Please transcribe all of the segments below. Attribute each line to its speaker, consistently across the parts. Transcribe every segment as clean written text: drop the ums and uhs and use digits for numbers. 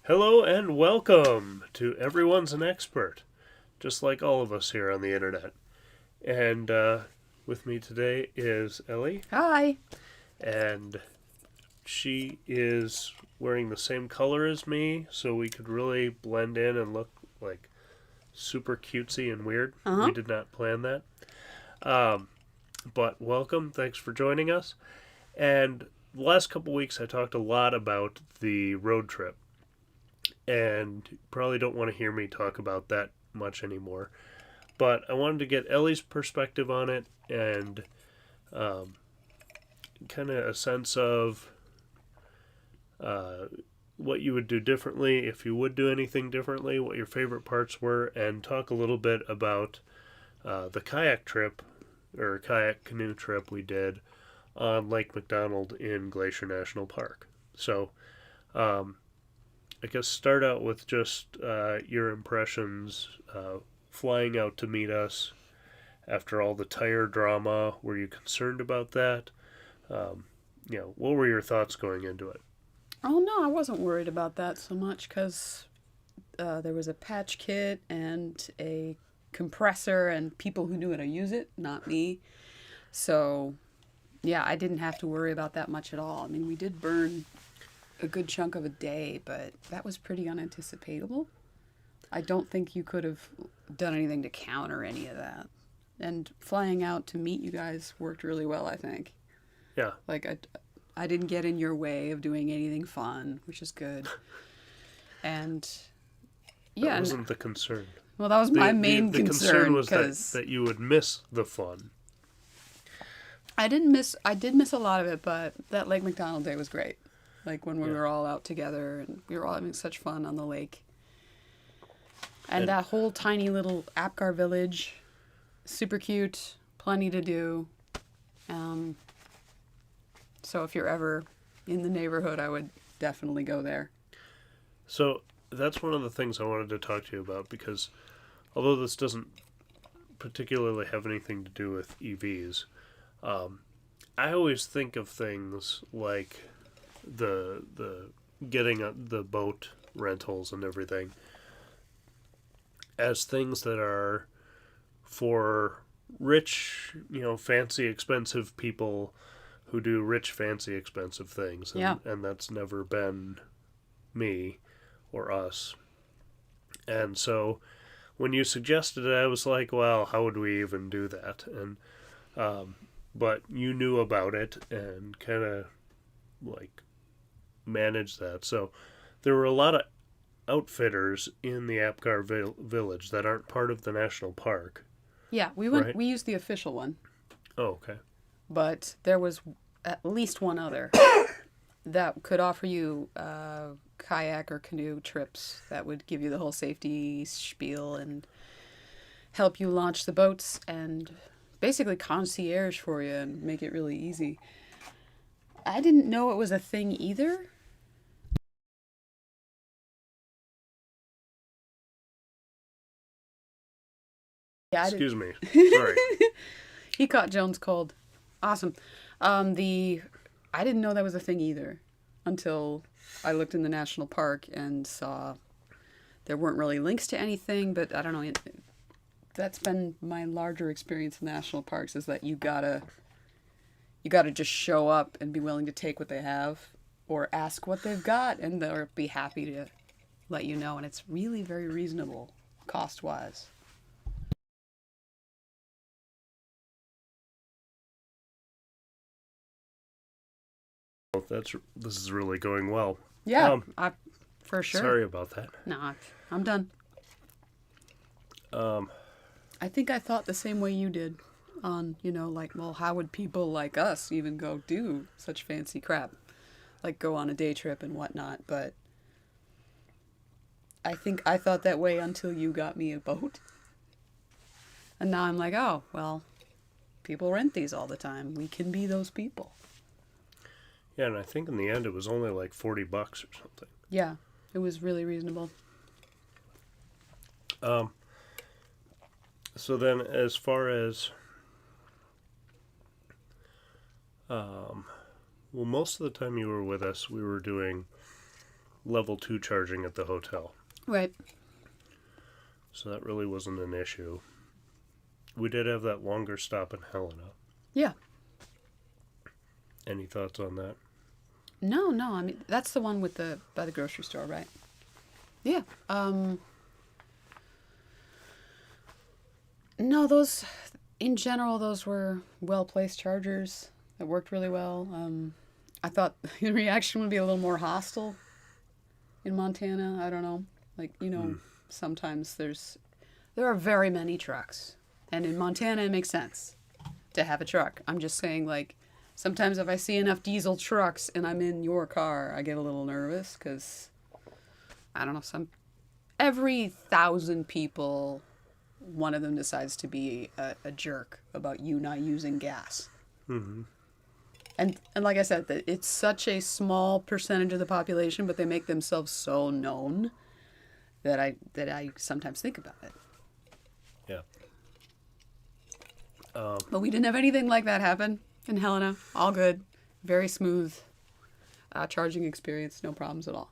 Speaker 1: Hello and welcome to Everyone's an Expert, just like all of us here on the internet. And with me today is Ellie,
Speaker 2: Hi.
Speaker 1: and she is wearing the same color as me, so we could really blend in and look like super cutesy and weird.
Speaker 2: Uh-huh.
Speaker 1: We did not plan that. Um, but welcome, thanks for joining us. And the last couple weeks I talked a lot about the road trip, and you probably don't want to hear me talk about that much anymore. But I wanted to get Ellie's perspective on it and um, kind of a sense of uh, what you would do differently, if you would do anything differently, what your favorite parts were, and talk a little bit about the kayak trip or kayak canoe trip we did on Lake McDonald in Glacier National Park. So, I guess start out with just your impressions flying out to meet us after all the tire drama. Were you concerned about that? Um, what were your thoughts going into it?
Speaker 2: Oh, no, I wasn't worried about that so much because there was a patch kit and a compressor and people who knew how to use it, not me. So, yeah, I didn't have to worry about that much at all. I mean, we did burn a good chunk of a day, but that was pretty unanticipatable. I don't think you could have done anything to counter any of that. And flying out to meet you guys worked really well, I think.
Speaker 1: Yeah,
Speaker 2: Like, I didn't get in your way of doing anything fun, which is good. And
Speaker 1: that
Speaker 2: yeah, and,
Speaker 1: wasn't the concern.
Speaker 2: well, that was my main
Speaker 1: The concern
Speaker 2: concern
Speaker 1: was
Speaker 2: because
Speaker 1: that you would miss the fun.
Speaker 2: I did miss a lot of it, but that Lake McDonald day was great. Like when we
Speaker 1: Yeah.
Speaker 2: were all out together and we were all having such fun on the lake. And
Speaker 1: And
Speaker 2: that whole tiny little Apgar village, super cute, plenty to do. Um, so if you're ever in the neighborhood, I would definitely go there.
Speaker 1: so that's one of the things I wanted to talk to you about because although this doesn't particularly have anything to do with EVs, um, I always think of things like the getting the boat rentals and everything as things that are for rich, fancy, expensive people who do rich, fancy, expensive things, and
Speaker 2: Yeah.
Speaker 1: and that's never been me or us. And so when you suggested it, I was like, well, how would we even do that? And but you knew about it and kind of like managed that. So there were a lot of outfitters in the Apgar village that aren't part of the national park,
Speaker 2: Yeah,
Speaker 1: right?
Speaker 2: we used the official one,
Speaker 1: Oh, okay.
Speaker 2: but there was at least one other that could offer you kayak or canoe trips that would give you the whole safety spiel and help you launch the boats and basically concierge for you and make it really easy. I didn't know it was a thing either. Yeah, I
Speaker 1: Excuse me.
Speaker 2: didn't.
Speaker 1: Sorry.
Speaker 2: He caught Jones cold. Awesome. The I didn't know that was a thing either until I looked in the national park and saw there weren't really links to anything, but I don't know. That's been my larger experience in national parks is that you gotta just show up and be willing to take what they have or ask what they've got and they'll be happy to let you know, and it's really very reasonable cost wise.
Speaker 1: This is really going well.
Speaker 2: Yeah,
Speaker 1: Um,
Speaker 2: I for sure.
Speaker 1: Sorry about that.
Speaker 2: No, I'm done.
Speaker 1: Um,
Speaker 2: I think I thought the same way you did on, like, well, how would people like us even go do such fancy crap? Like go on a day trip and whatnot, but I think I thought that way until you got me a boat. And now I'm like, oh, well, people rent these all the time. We can be those people.
Speaker 1: yeah, and I think in the end it was only like $40 or something.
Speaker 2: Yeah, it was really reasonable.
Speaker 1: Um, so then, as far as well, most of the time you were with us, we were doing level 2 charging at the hotel.
Speaker 2: Right.
Speaker 1: So that really wasn't an issue. We did have that longer stop in Helena.
Speaker 2: Yeah.
Speaker 1: Any thoughts on that?
Speaker 2: No. I mean, that's the one by the grocery store, right? Yeah. No, in general, those were well-placed chargers that worked really well. I thought the reaction would be a little more hostile in Montana. I don't know. Like, sometimes there are very many trucks. And in Montana, it makes sense to have a truck. I'm just saying, like, sometimes if I see enough diesel trucks and I'm in your car, I get a little nervous because, I don't know, every 1,000 people, one of them decides to be a jerk about you not using gas.
Speaker 1: Mm-hmm.
Speaker 2: And like I said, it's such a small percentage of the population, but they make themselves so known that I sometimes think about it.
Speaker 1: Yeah.
Speaker 2: But we didn't have anything like that happen in Helena. All good. Very smooth charging experience. No problems at all.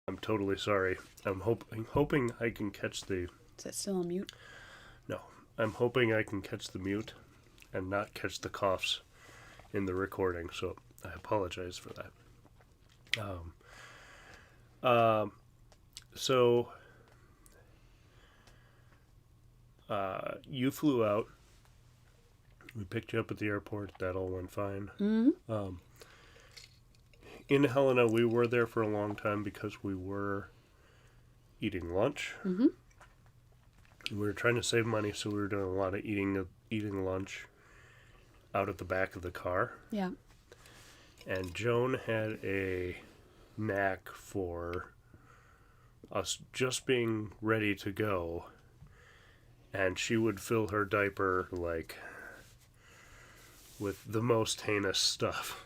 Speaker 1: I'm totally sorry. I'm hoping I can catch the...
Speaker 2: Is that still on mute?
Speaker 1: No. I'm hoping I can catch the mute and not catch the coughs in the recording, so I apologize for that. So you flew out. We picked you up at the airport. That all went fine.
Speaker 2: Mm-hmm.
Speaker 1: In Helena, we were there for a long time because we were eating lunch.
Speaker 2: Mm-hmm.
Speaker 1: We were trying to save money, so we were doing a lot of eating lunch out at the back of the car.
Speaker 2: Yeah.
Speaker 1: And Joan had a knack for us just being ready to go, and she would fill her diaper like with the most heinous stuff.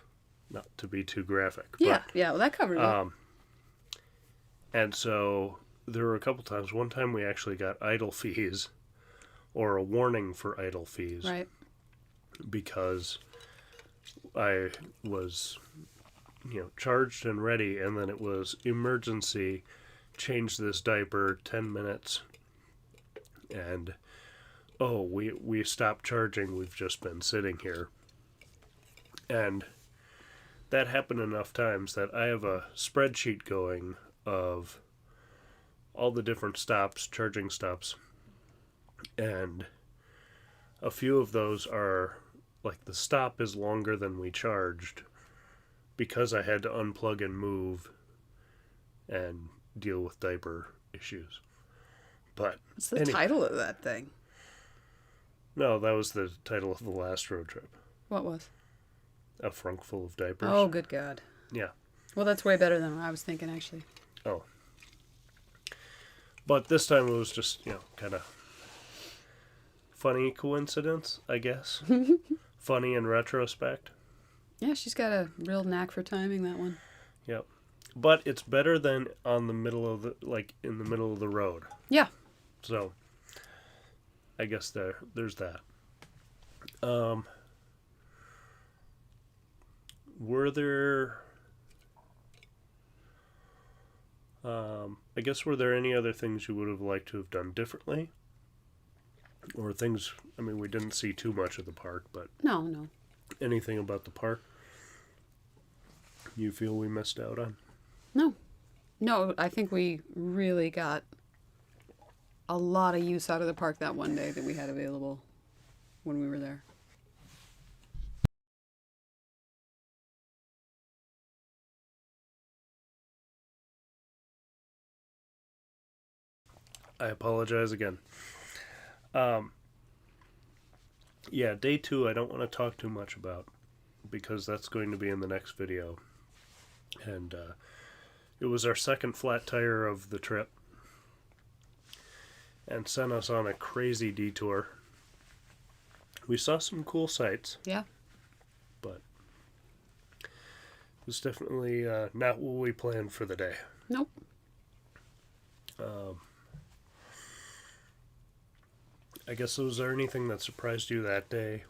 Speaker 1: Not to be too graphic.
Speaker 2: Yeah, well, that covers it.
Speaker 1: And so there were a couple times. One time we actually got idle fees, or a warning for idle fees.
Speaker 2: Right.
Speaker 1: Because I was, charged and ready, and then it was emergency, change this diaper, 10 minutes, and, we stopped charging, we've just been sitting here. And that happened enough times that I have a spreadsheet going of all the different stops, charging stops, and a few of those are, like, the stop is longer than we charged because I had to unplug and move and deal with diaper issues. But
Speaker 2: what's the title of that thing?
Speaker 1: No, that was the title of the last road trip.
Speaker 2: What was?
Speaker 1: A Frunk Full of Diapers.
Speaker 2: Oh, good God.
Speaker 1: Yeah.
Speaker 2: Well, that's way better than what I was thinking, actually.
Speaker 1: Oh. But this time it was just, kind of funny coincidence, I guess. Funny in retrospect.
Speaker 2: Yeah, she's got a real knack for timing, that one.
Speaker 1: Yep. But it's better than in the middle of the road.
Speaker 2: Yeah.
Speaker 1: So, I guess there's that. Were there any other things you would have liked to have done differently? Or things, we didn't see too much of the park, but...
Speaker 2: No.
Speaker 1: Anything about the park you feel we missed out on?
Speaker 2: No, I think we really got a lot of use out of the park that one day that we had available when we were there.
Speaker 1: I apologize again. Day 2 I don't want to talk too much about because that's going to be in the next video. And it was our second flat tire of the trip and sent us on a crazy detour. We saw some cool sights.
Speaker 2: Yeah.
Speaker 1: But it was definitely not what we planned for the day.
Speaker 2: Nope.
Speaker 1: I guess, was there anything that surprised you that day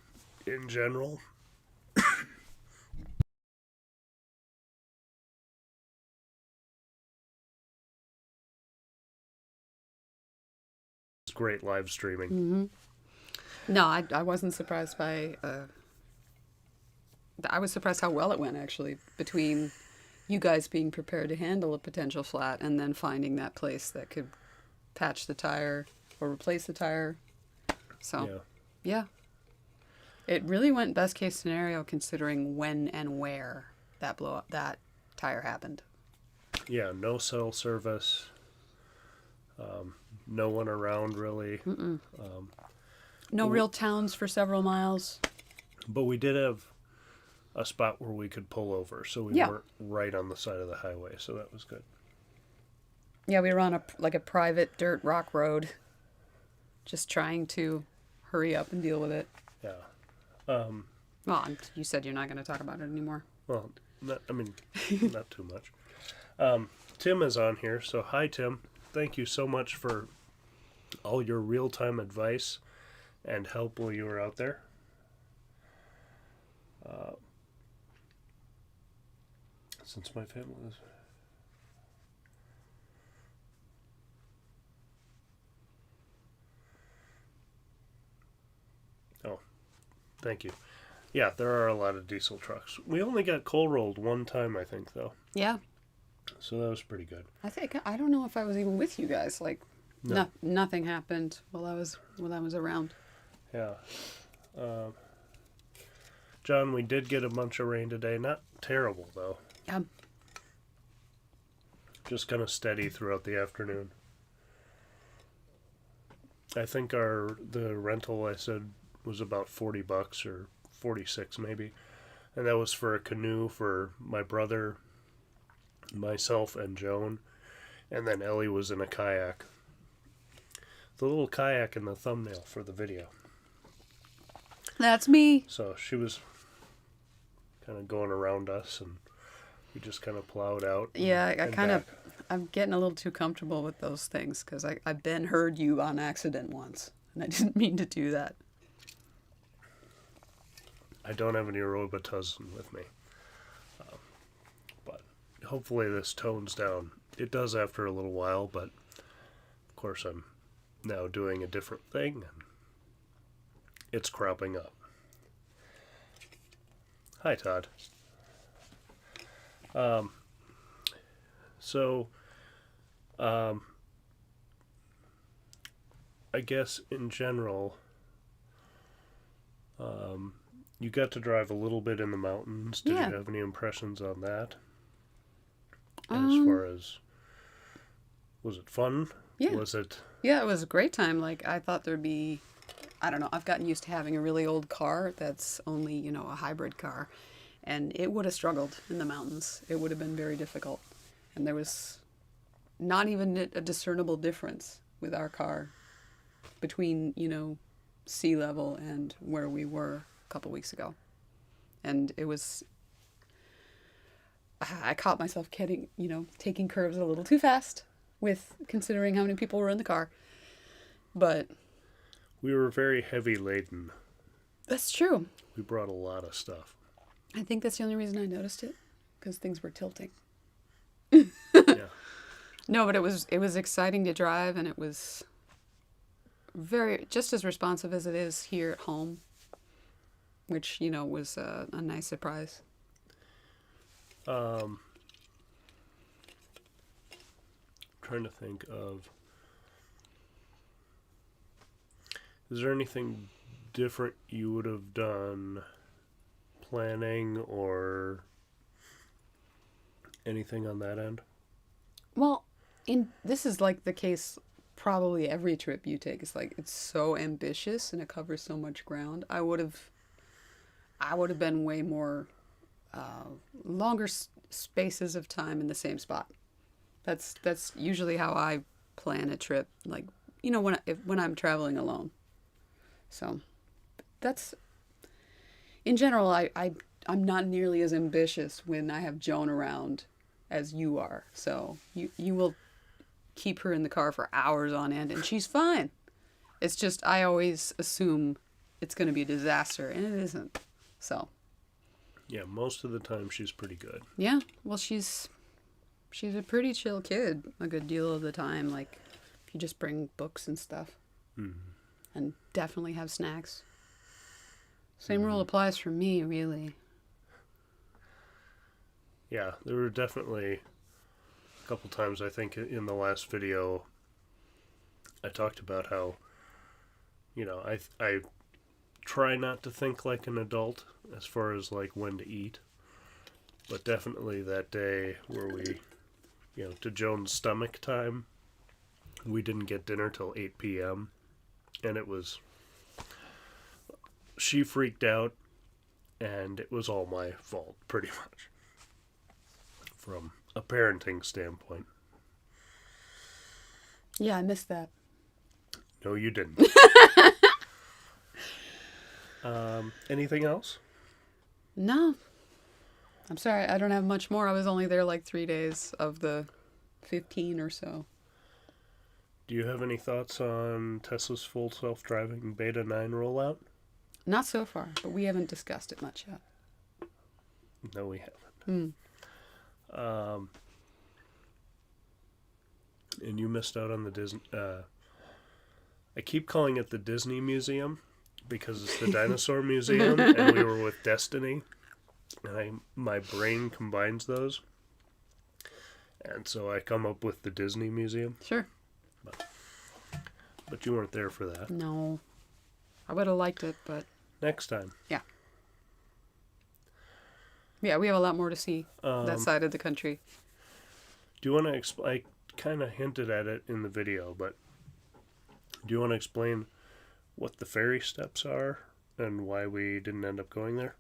Speaker 1: in general? It's great live streaming.
Speaker 2: Mm-hmm. No, I wasn't surprised by. I was surprised how well it went, actually, between you guys being prepared to handle a potential flat and then finding that place that could patch the tire or replace the tire. So, yeah. It really went best case scenario considering when and where that tire happened.
Speaker 1: Yeah, no cell service. No one around really.
Speaker 2: No real towns for several miles.
Speaker 1: But we did have a spot where we could pull over, so we weren't right on the side of the highway, so that was good.
Speaker 2: Yeah, we were on a private dirt rock road, just trying to hurry up and deal with it.
Speaker 1: Yeah.
Speaker 2: Well, you said you're not going to talk about it anymore.
Speaker 1: Well, not too much. Tim is on here, so hi, Tim. Thank you so much for all your real-time advice and help while you were out there. Since my family is... Oh, thank you. Yeah, there are a lot of diesel trucks. We only got coal rolled one time, I think, though.
Speaker 2: Yeah.
Speaker 1: So that was pretty good.
Speaker 2: I don't know if I was even with you guys. Like, nothing happened while I was around.
Speaker 1: Yeah. John, we did get a bunch of rain today. Not terrible, though.
Speaker 2: Yeah.
Speaker 1: Just kind of steady throughout the afternoon. I think the rental I said was about $40 or 46 maybe, and that was for a canoe for my brother, myself, and Joan, and then Ellie was in a kayak. The little kayak in the thumbnail for the video.
Speaker 2: That's me.
Speaker 1: So she was kind of going around us, and we just kind of plowed out.
Speaker 2: I'm getting a little too comfortable with those things because I've been heard you on accident once, and I didn't mean to do that.
Speaker 1: I don't have any Robitussin with me. But hopefully this tones down. It does after a little while, but of course I'm now doing a different thing, and it's cropping up. Hi, Todd. I guess in general, you got to drive a little bit in the mountains. Did you have any impressions on that? As far as, was it fun?
Speaker 2: Yeah.
Speaker 1: Was it?
Speaker 2: Yeah, it was a great time. Like, I thought there'd be, I don't know, I've gotten used to having a really old car that's only, a hybrid car. And it would have struggled in the mountains. It would have been very difficult. And there was not even a discernible difference with our car between, sea level and where we were a couple weeks ago. And it was, I caught myself taking curves a little too fast with considering how many people were in the car. But
Speaker 1: We were very heavy laden.
Speaker 2: That's true.
Speaker 1: We brought a lot of stuff.
Speaker 2: I think that's the only reason I noticed it, because things were tilting.
Speaker 1: Yeah.
Speaker 2: No, but it was exciting to drive, and it was just as responsive as it is here at home, which, was a nice surprise.
Speaker 1: Trying to think of, is there anything different you would have done planning or anything on that end?
Speaker 2: Well, this is like the case probably every trip you take. It's like, it's so ambitious and it covers so much ground. I would have been way more longer spaces of time in the same spot. That's usually how I plan a trip, like, when I'm traveling alone. So that's, in general, I'm not nearly as ambitious when I have Joan around as you are. So you will keep her in the car for hours on end, and she's fine. It's just I always assume it's going to be a disaster, and it isn't. So.
Speaker 1: Yeah, most of the time she's pretty good.
Speaker 2: Yeah, well, she's a pretty chill kid a good deal of the time. Like, if you just bring books and stuff, and definitely have snacks. Same rule applies for me, really.
Speaker 1: Yeah, there were definitely a couple times, I think, in the last video, I talked about how, I try not to think like an adult as far as, like, when to eat. But definitely that day where we, to Joan's stomach time, we didn't get dinner till 8 p.m. And she freaked out, and it was all my fault, pretty much. From a parenting standpoint.
Speaker 2: Yeah, I missed that.
Speaker 1: No, you didn't. Anything else?
Speaker 2: No. I'm sorry, I don't have much more. I was only there like 3 days of the 15 or so.
Speaker 1: Do you have any thoughts on Tesla's full self-driving Beta 9 rollout?
Speaker 2: Not so far, but we haven't discussed it much yet.
Speaker 1: No, we haven't. And you missed out on the Disney... I keep calling it the Disney Museum because it's the dinosaur museum, and we were with Destiny, and my brain combines those, and so I come up with the Disney Museum.
Speaker 2: Sure.
Speaker 1: But you weren't there for that.
Speaker 2: No. I would have liked it, but...
Speaker 1: Next time.
Speaker 2: Yeah. Yeah, we have a lot more to see that side of the country.
Speaker 1: Do you want to explain... I kind of hinted at it in the video, but do you want to explain what the ferry steps are and why we didn't end up going there?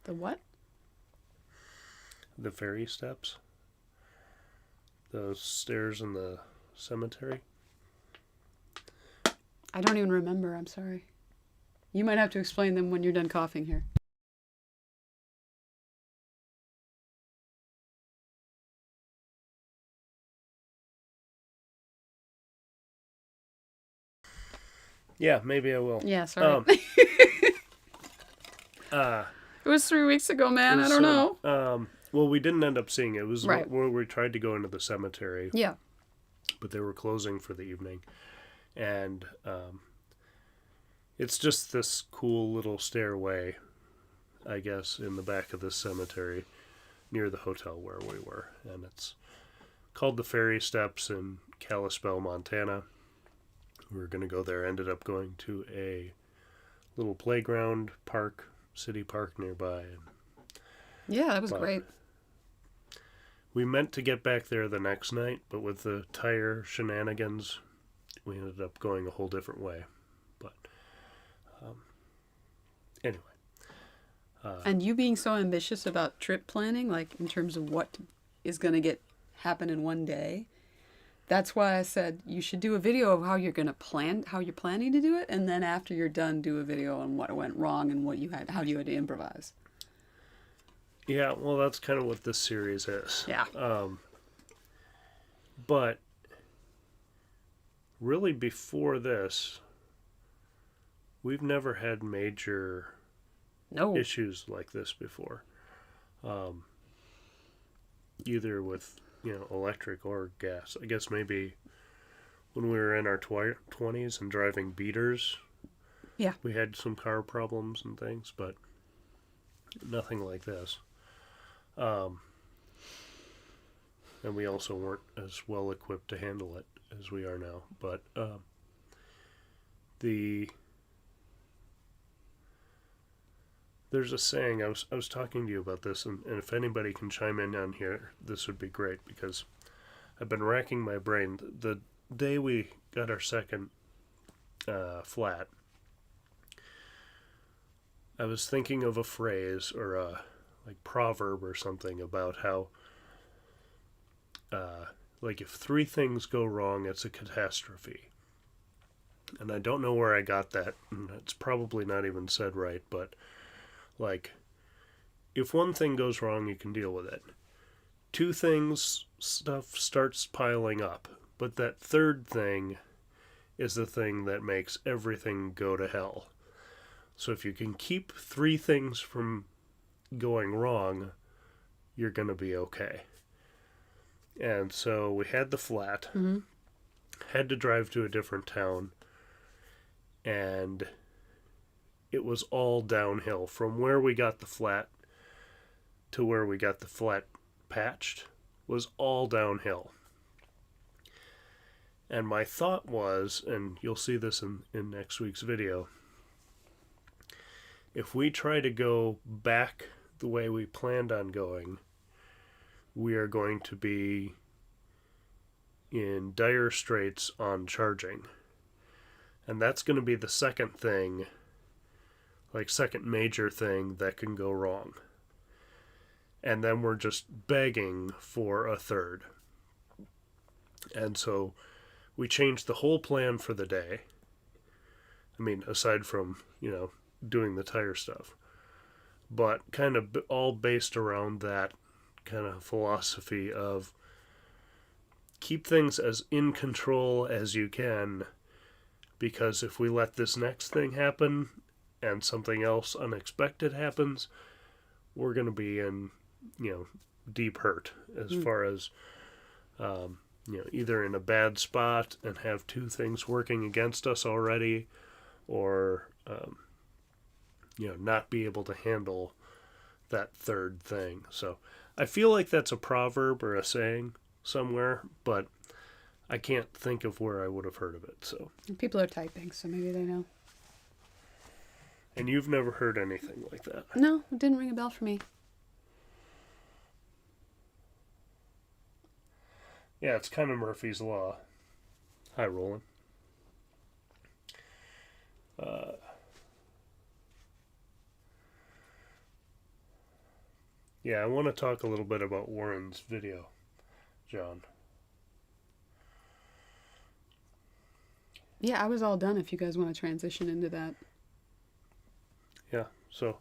Speaker 2: The what?
Speaker 1: The ferry steps. Those stairs in the cemetery.
Speaker 2: I don't even remember, I'm sorry. You might have to explain them when you're done coughing here.
Speaker 1: Yeah, maybe I will.
Speaker 2: Yeah, sorry. It was 3 weeks ago, man. I don't know.
Speaker 1: Well, we didn't end up seeing it. It was
Speaker 2: right.
Speaker 1: where we tried to go into the cemetery.
Speaker 2: Yeah.
Speaker 1: But they were closing for the evening. And it's just this cool little stairway, I guess, in the back of this cemetery near the hotel where we were. And it's called the Ferry Steps in Kalispell, Montana. We were going to go there. Ended up going to a little playground park, city park nearby.
Speaker 2: Yeah, that was great.
Speaker 1: We meant to get back there the next night, but with the tire shenanigans, we ended up going a whole different way. But anyway.
Speaker 2: And you being so ambitious about trip planning, like in terms of what is going to happen in one day, that's why I said you should do a video of how you're going to plan, how you're planning to do it, and then after you're done, do a video on what went wrong and how you had to improvise.
Speaker 1: Yeah, well, that's kind of what this series is.
Speaker 2: Yeah.
Speaker 1: But really, before this, we've never had major issues like this before. Either with, electric or gas. I guess maybe when we were in our 20s and driving beaters,
Speaker 2: yeah,
Speaker 1: we had some car problems and things, but nothing like this. And we also weren't as well equipped to handle it as we are now. But there's a saying, I was talking to you about this, and if anybody can chime in on here, this would be great, because I've been racking my brain. The day we got our second flat, I was thinking of a phrase or a proverb or something about how if 3 things go wrong, it's a catastrophe. And I don't know where I got that, and it's probably not even said right, but if 1 thing goes wrong, you can deal with it. 2 things, stuff starts piling up, but that 3rd thing is the thing that makes everything go to hell. So if you can keep 3 things from going wrong, you're going to be okay. And so we had the flat, had to drive to a different town, and it was all downhill. From where we got the flat to where we got the flat patched was all downhill. And my thought was, and you'll see this in next week's video, if we try to go back the way we planned on going, we are going to be in dire straits on charging. And that's going to be the second major thing that can go wrong. And then we're just begging for a third. And so we changed the whole plan for the day. I mean, aside from, doing the tire stuff. But kind of all based around that kind of philosophy of keep things as in control as you can, because if we let this next thing happen and something else unexpected happens, we're going to be in, deep hurt as far as, either in a bad spot and have 2 things working against us already, or, not be able to handle that third thing. So I feel like that's a proverb or a saying somewhere, but I can't think of where I would have heard of it. So
Speaker 2: People are typing, so maybe they know.
Speaker 1: And you've never heard anything like that?
Speaker 2: No, it didn't ring a bell for me.
Speaker 1: Yeah, it's kind of Murphy's Law. Hi, Roland. Yeah, I want to talk a little bit about Warren's video, John.
Speaker 2: Yeah, I was all done if you guys want to transition into that.
Speaker 1: Yeah, so,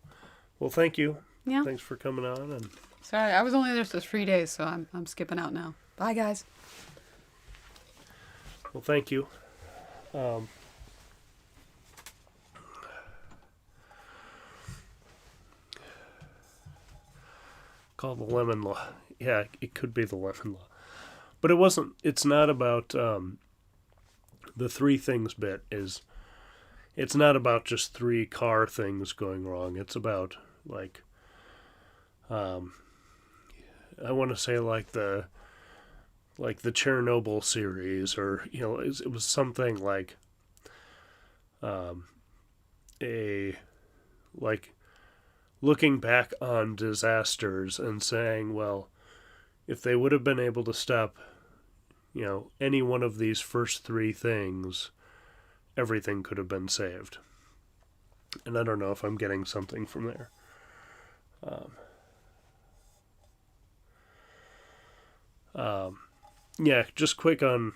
Speaker 1: well, thank you.
Speaker 2: Yeah.
Speaker 1: Thanks for coming on. And
Speaker 2: Sorry, I was only there for 3 days, so I'm skipping out now. Bye, guys.
Speaker 1: Well, thank you. Called the lemon law. Yeah, it could be the lemon law. But it's not about, the 3 things bit is, it's not about just 3 car things going wrong. It's about, I want to say like the Chernobyl series, or, it was something like, looking back on disasters and saying, well, if they would have been able to stop, any one of these first 3 things, everything could have been saved. And I don't know if I'm getting something from there. Yeah, just quick on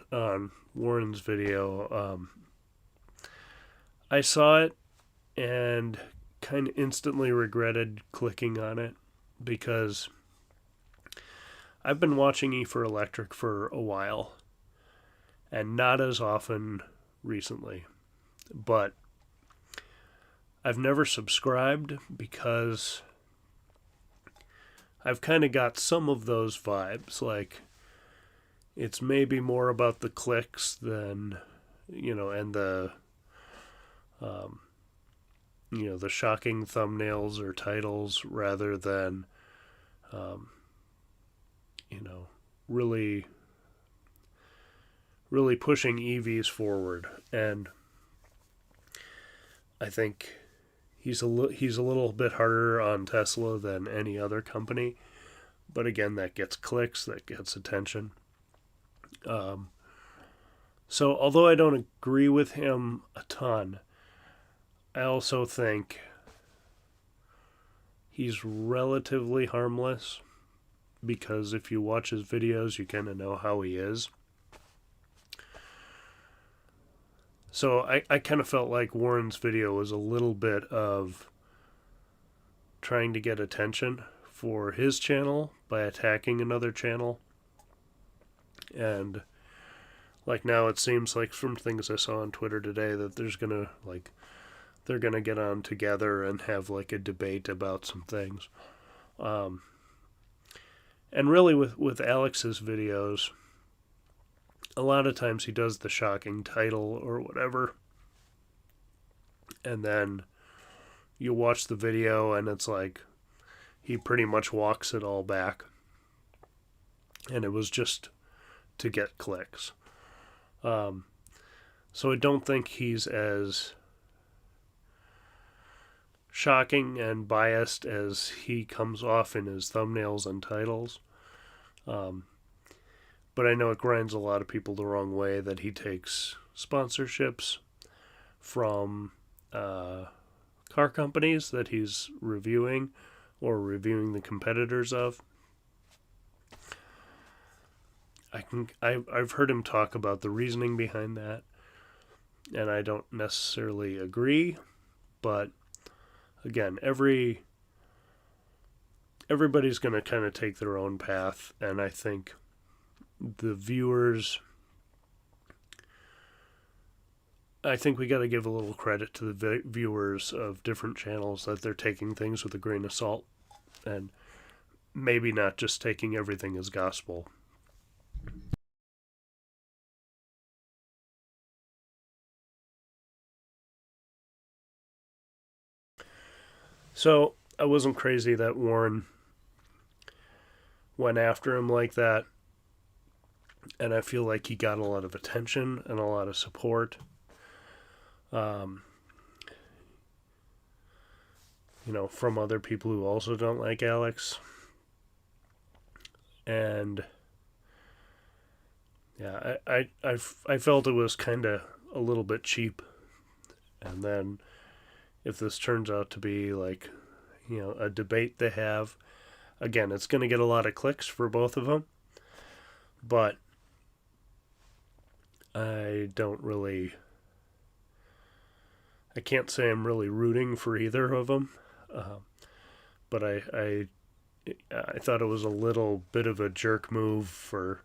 Speaker 1: Warren's video. I saw it and kind of instantly regretted clicking on it, because I've been watching E for Electric for a while, and not as often recently, but I've never subscribed because I've kind of got some of those vibes, like it's maybe more about the clicks than, and the the shocking thumbnails or titles, rather than, really, really pushing EVs forward. And I think he's a little bit harder on Tesla than any other company. But again, that gets clicks, that gets attention. So although I don't agree with him a ton, I also think he's relatively harmless, because if you watch his videos, you kind of know how he is. So I kind of felt like Warren's video was a little bit of trying to get attention for his channel by attacking another channel. And like now it seems like from things I saw on Twitter today that they're gonna get on together and have like a debate about some things. Um, and really with Alex's videos, a lot of times he does the shocking title or whatever, and then you watch the video and it's like he pretty much walks it all back, and it was just to get clicks. So I don't think he's as shocking and biased as he comes off in his thumbnails and titles. But I know it grinds a lot of people the wrong way that he takes sponsorships from car companies that he's reviewing or reviewing the competitors of. I've heard him talk about the reasoning behind that, and I don't necessarily agree, but again, everybody's going to kind of take their own path, and I think the viewers, I think we got to give a little credit to the viewers of different channels that they're taking things with a grain of salt and maybe not just taking everything as gospel. So I wasn't crazy that Warren went after him like that, and I feel like he got a lot of attention and a lot of support. From other people who also don't like Alex. And yeah, I felt it was kind of a little bit cheap. And then if this turns out to be like, a debate they have, again, it's going to get a lot of clicks for both of them. But I can't say I'm really rooting for either of them. But I thought it was a little bit of a jerk move for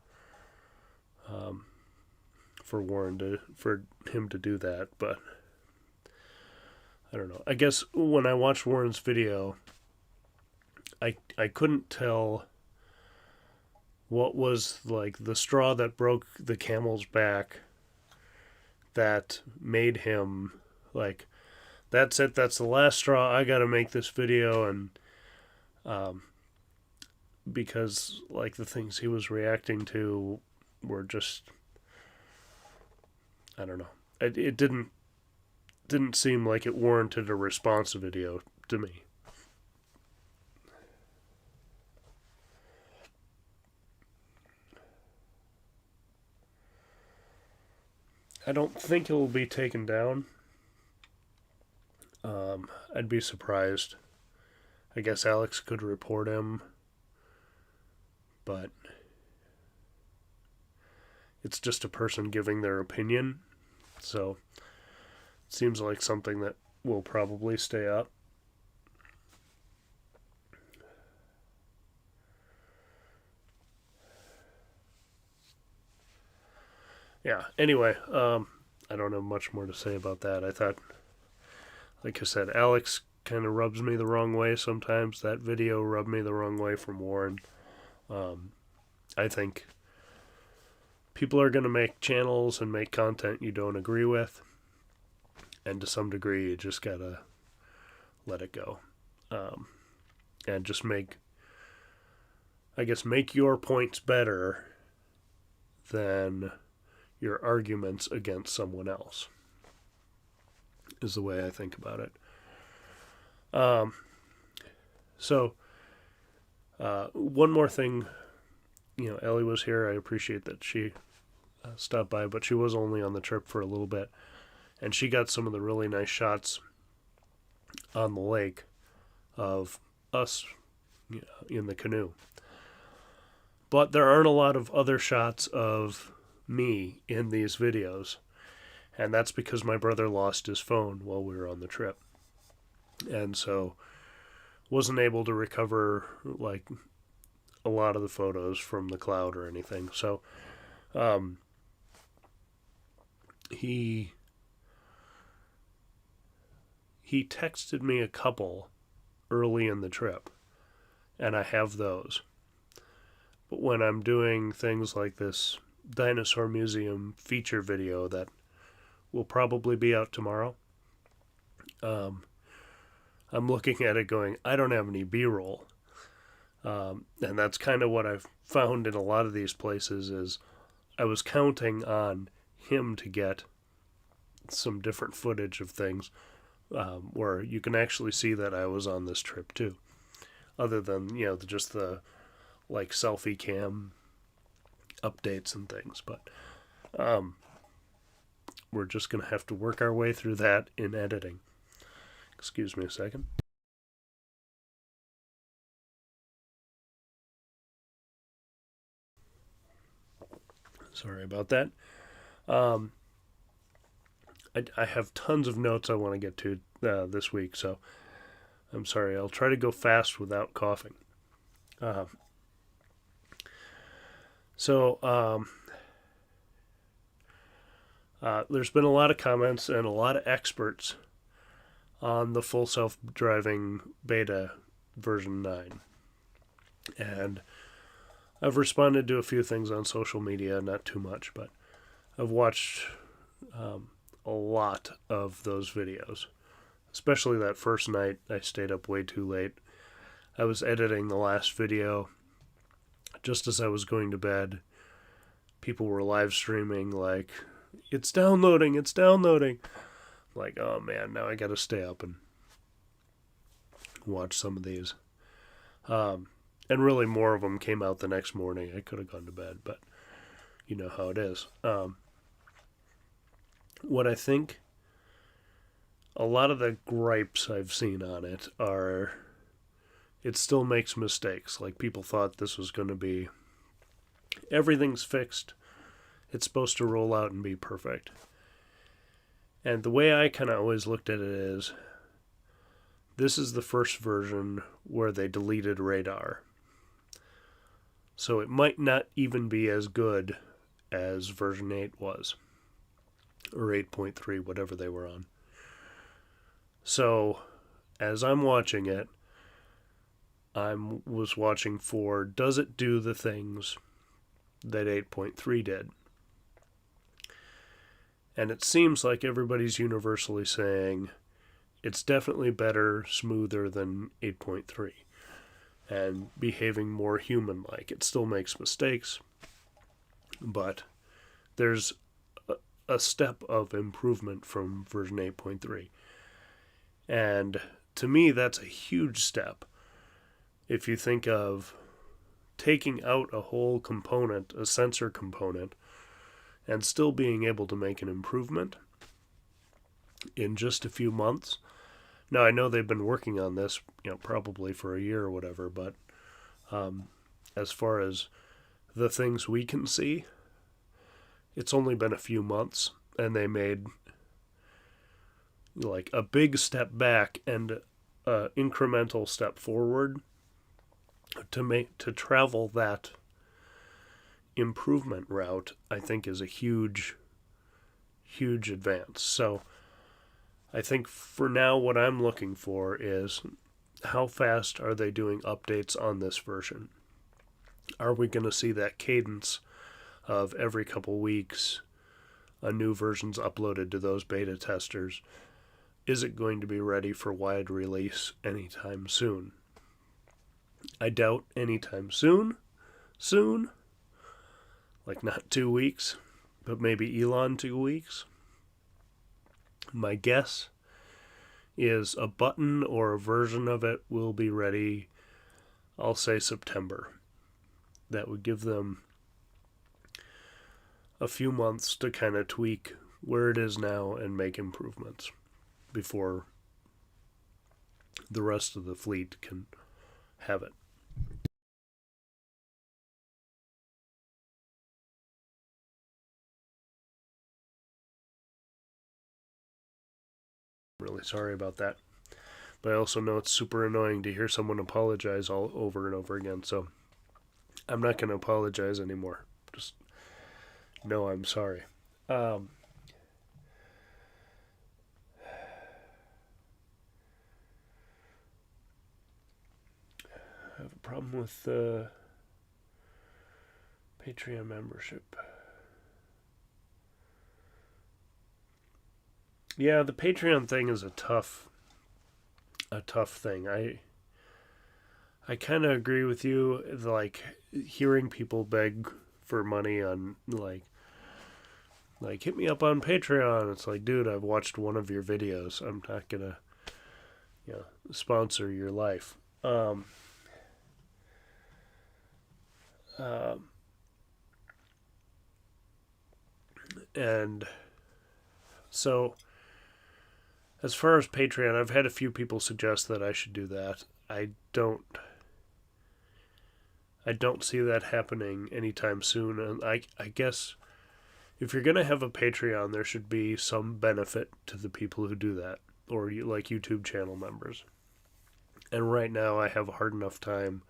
Speaker 1: Warren for him to do that. But I don't know. I guess when I watched Warren's video, I couldn't tell what was like the straw that broke the camel's back that made him like, that's it, that's the last straw, I gotta make this video. And because like the things he was reacting to were just, I don't know, it didn't seem like it warranted a response video to me. I don't think it will be taken down. I'd be surprised. I guess Alex could report him, but it's just a person giving their opinion, so it seems like something that will probably stay up. Yeah, anyway, I don't have much more to say about that. I thought, like I said, Alex kind of rubs me the wrong way sometimes. That video rubbed me the wrong way from Warren. I think people are going to make channels and make content you don't agree with, and to some degree you just got to let it go. And just make your points better than your arguments against someone else, is the way I think about it. So one more thing, Ellie was here. I appreciate that she stopped by, but she was only on the trip for a little bit, and she got some of the really nice shots on the lake of us in the canoe. But there aren't a lot of other shots of me in these videos, and that's because my brother lost his phone while we were on the trip, and so wasn't able to recover like a lot of the photos from the cloud or anything. So he texted me a couple early in the trip, and I have those. But when I'm doing things like this dinosaur museum feature video that will probably be out tomorrow, I'm looking at it going, I don't have any B-roll. And that's kind of what I've found in a lot of these places is I was counting on him to get some different footage of things where you can actually see that I was on this trip too. Other than, just the like selfie cam updates and things. But we're just going to have to work our way through that in editing. Excuse me a second. Sorry about that. I have tons of notes I want to get to this week, so I'm sorry. I'll try to go fast without coughing. There's been a lot of comments and a lot of experts on the full self-driving beta version 9. And I've responded to a few things on social media, not too much, but I've watched a lot of those videos. Especially that first night, I stayed up way too late. I was editing the last video just as I was going to bed. People were live streaming like, it's downloading. Like, oh man, now I gotta stay up and watch some of these. And really more of them came out the next morning. I could have gone to bed, but you know how it is. What I think a lot of the gripes I've seen on it are it still makes mistakes. Like people thought this was going to be everything's fixed. It's supposed to roll out and be perfect. And the way I kind of always looked at it is this is the first version where they deleted radar. So it might not even be as good as version 8 was. Or 8.3, whatever they were on. So, as I'm watching it, I was watching for, does it do the things that 8.3 did? And it seems like everybody's universally saying it's definitely better, smoother than 8.3. And behaving more human-like. It still makes mistakes, but there's a step of improvement from version 8.3. And to me, that's a huge step. If you think of taking out a whole component, a sensor component, and still being able to make an improvement in just a few months. Now, I know they've been working on this, probably for a year or whatever, but as far as the things we can see, it's only been a few months, and they made like a big step back and an incremental step forward to travel that improvement route. I think is a huge advance. So I think for now what I'm looking for is how fast are they doing updates on this version? Are we going to see that cadence of every couple weeks a new version's uploaded to those beta testers? Is it going to be ready for wide release anytime soon? I doubt anytime soon. Like not 2 weeks, but maybe Elon 2 weeks. My guess is a button or a version of it will be ready, I'll say September. That would give them a few months to kind of tweak where it is now and make improvements before the rest of the fleet can have it. I'm really sorry about that. But I also know it's super annoying to hear someone apologize all over and over again, so I'm not going to apologize anymore. Just know I'm sorry. I have a problem with Patreon membership. Yeah, the Patreon thing is a tough thing. I kind of agree with you. Like hearing people beg for money on like hit me up on Patreon. It's like, dude, I've watched one of your videos. I'm not gonna, sponsor your life. And so, as far as Patreon, I've had a few people suggest that I should do that. I don't see that happening anytime soon. And I guess if you're going to have a Patreon, there should be some benefit to the people who do that, or like YouTube channel members. And right now I have a hard enough time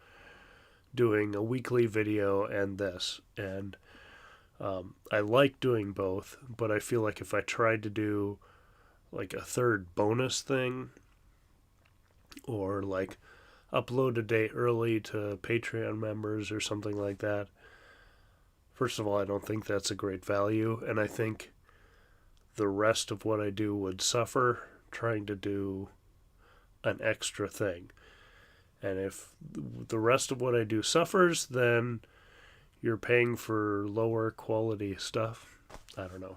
Speaker 1: doing a weekly video and this. And I like doing both, but I feel like if I tried to do like a third bonus thing, or like upload a day early to Patreon members or something like that, first of all, I don't think that's a great value, and I think the rest of what I do would suffer trying to do an extra thing. And if the rest of what I do suffers, then you're paying for lower quality stuff. I don't know.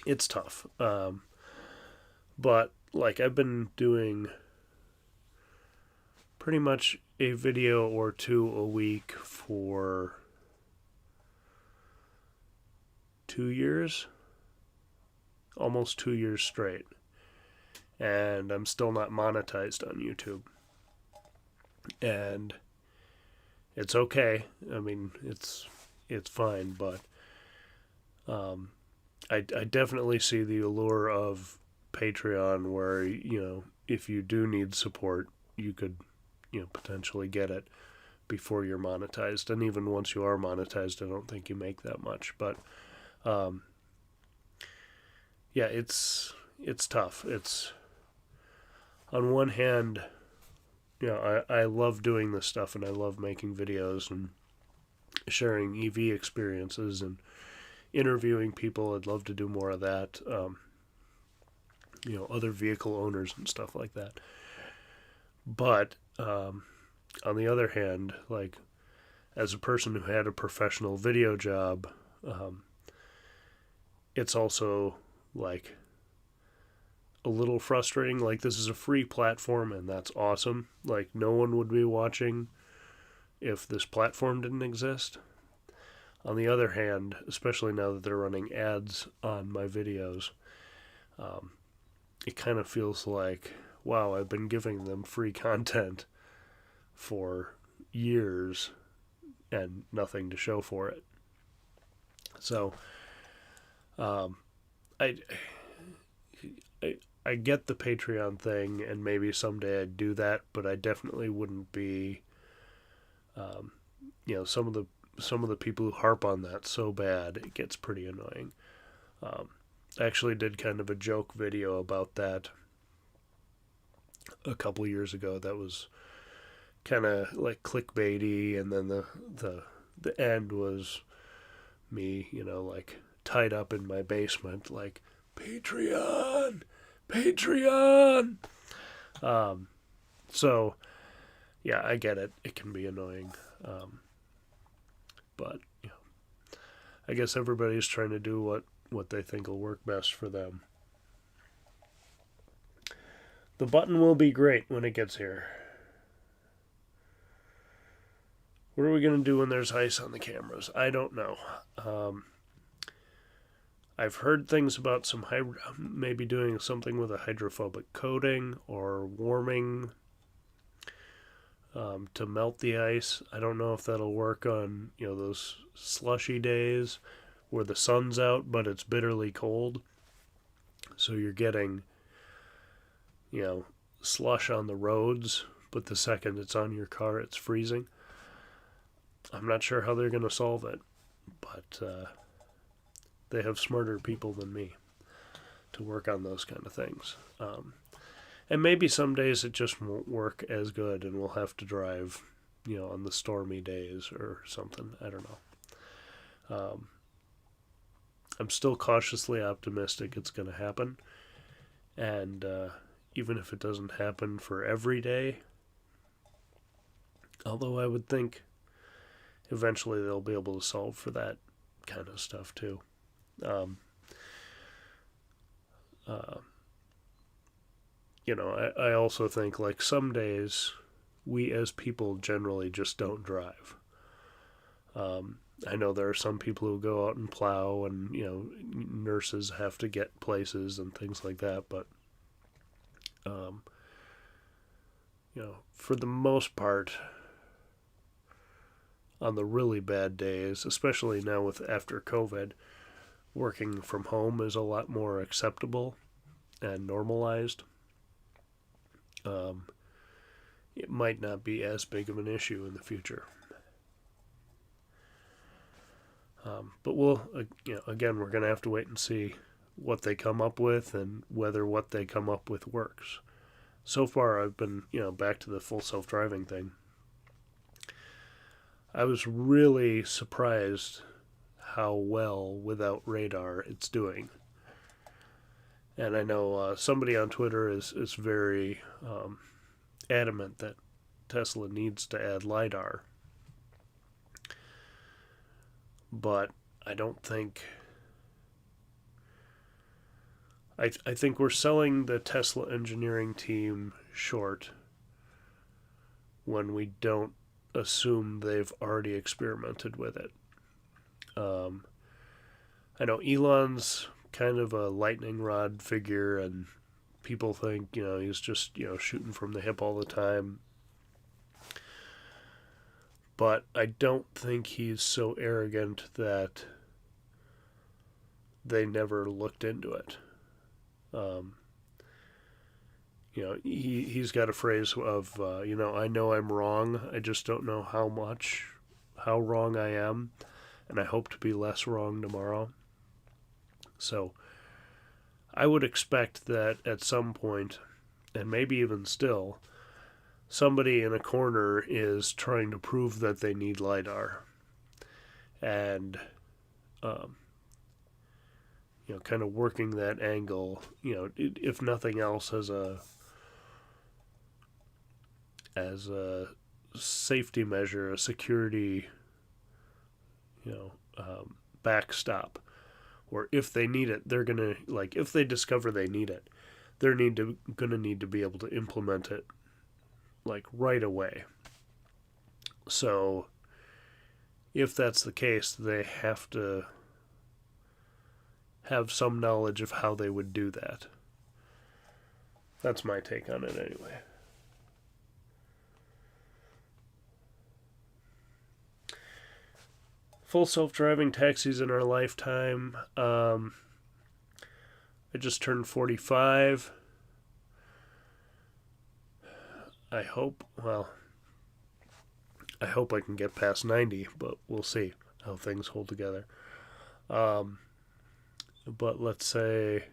Speaker 1: It's tough. But like I've been doing pretty much a video or two a week for 2 years, almost 2 years straight, and I'm still not monetized on YouTube. And it's okay. I mean, it's fine, but I definitely see the allure of Patreon, where if you do need support, you could potentially get it before you're monetized. And even once you are monetized, I don't think you make that much. But yeah, it's tough. It's, on one hand, I love doing this stuff, and I love making videos and sharing EV experiences and interviewing people. I'd love to do more of that. Other vehicle owners and stuff like that. But on the other hand, like as a person who had a professional video job, it's also like a little frustrating. Like, this is a free platform, and that's awesome. Like, no one would be watching if this platform didn't exist. On the other hand, especially now that they're running ads on my videos, it kind of feels like, wow, I've been giving them free content for years and nothing to show for it. So, I get the Patreon thing, and maybe someday I'd do that, but I definitely wouldn't be, some of the people who harp on that so bad, it gets pretty annoying. I actually did kind of a joke video about that a couple years ago that was kind of like clickbaity, and then the end was me, like tied up in my basement, like, Patreon. So yeah, I get it. It can be annoying. But I guess everybody's trying to do what they think will work best for them. The button will be great when it gets here. What are we going to do when there's ice on the cameras? I don't know. I've heard things about maybe doing something with a hydrophobic coating or warming to melt the ice. I don't know if that'll work on those slushy days where the sun's out but it's bitterly cold. So you're getting slush on the roads, but the second it's on your car, it's freezing. I'm not sure how they're going to solve it, but they have smarter people than me to work on those kind of things. And maybe some days it just won't work as good and we'll have to drive, on the stormy days or something. I don't know. I'm still cautiously optimistic it's going to happen. And even if it doesn't happen for every day, although I would think eventually they'll be able to solve for that kind of stuff too. I also think like some days we as people generally just don't drive. I know there are some people who go out and plow and, nurses have to get places and things like that. But, for the most part, on the really bad days, especially now with after COVID, working from home is a lot more acceptable and normalized. It might not be as big of an issue in the future. But again, we're going to have to wait and see what they come up with and whether what they come up with works. So far, I've been, back to the full self-driving thing. I was really surprised how well without radar it's doing. And I know somebody on Twitter is very adamant that Tesla needs to add LiDAR. But I don't think... I think we're selling the Tesla engineering team short when we don't assume they've already experimented with it. I know Elon's kind of a lightning rod figure, and people think, he's just, shooting from the hip all the time. But I don't think he's so arrogant that they never looked into it. He's got a phrase of, I know I'm wrong. I just don't know how wrong I am. And I hope to be less wrong tomorrow. So I would expect that at some point, and maybe even still, somebody in a corner is trying to prove that they need LiDAR. And, kind of working that angle, if nothing else, as a safety measure, a security, backstop. Or if they need it, they're going to, if they discover they need it, they're going to need to be able to implement it, right away. So, if that's the case, they have to have some knowledge of how they would do that. That's my take on it anyway. Full self-driving taxis in our lifetime. I just turned 45. I hope I can get past 90, but we'll see how things hold together. But let's say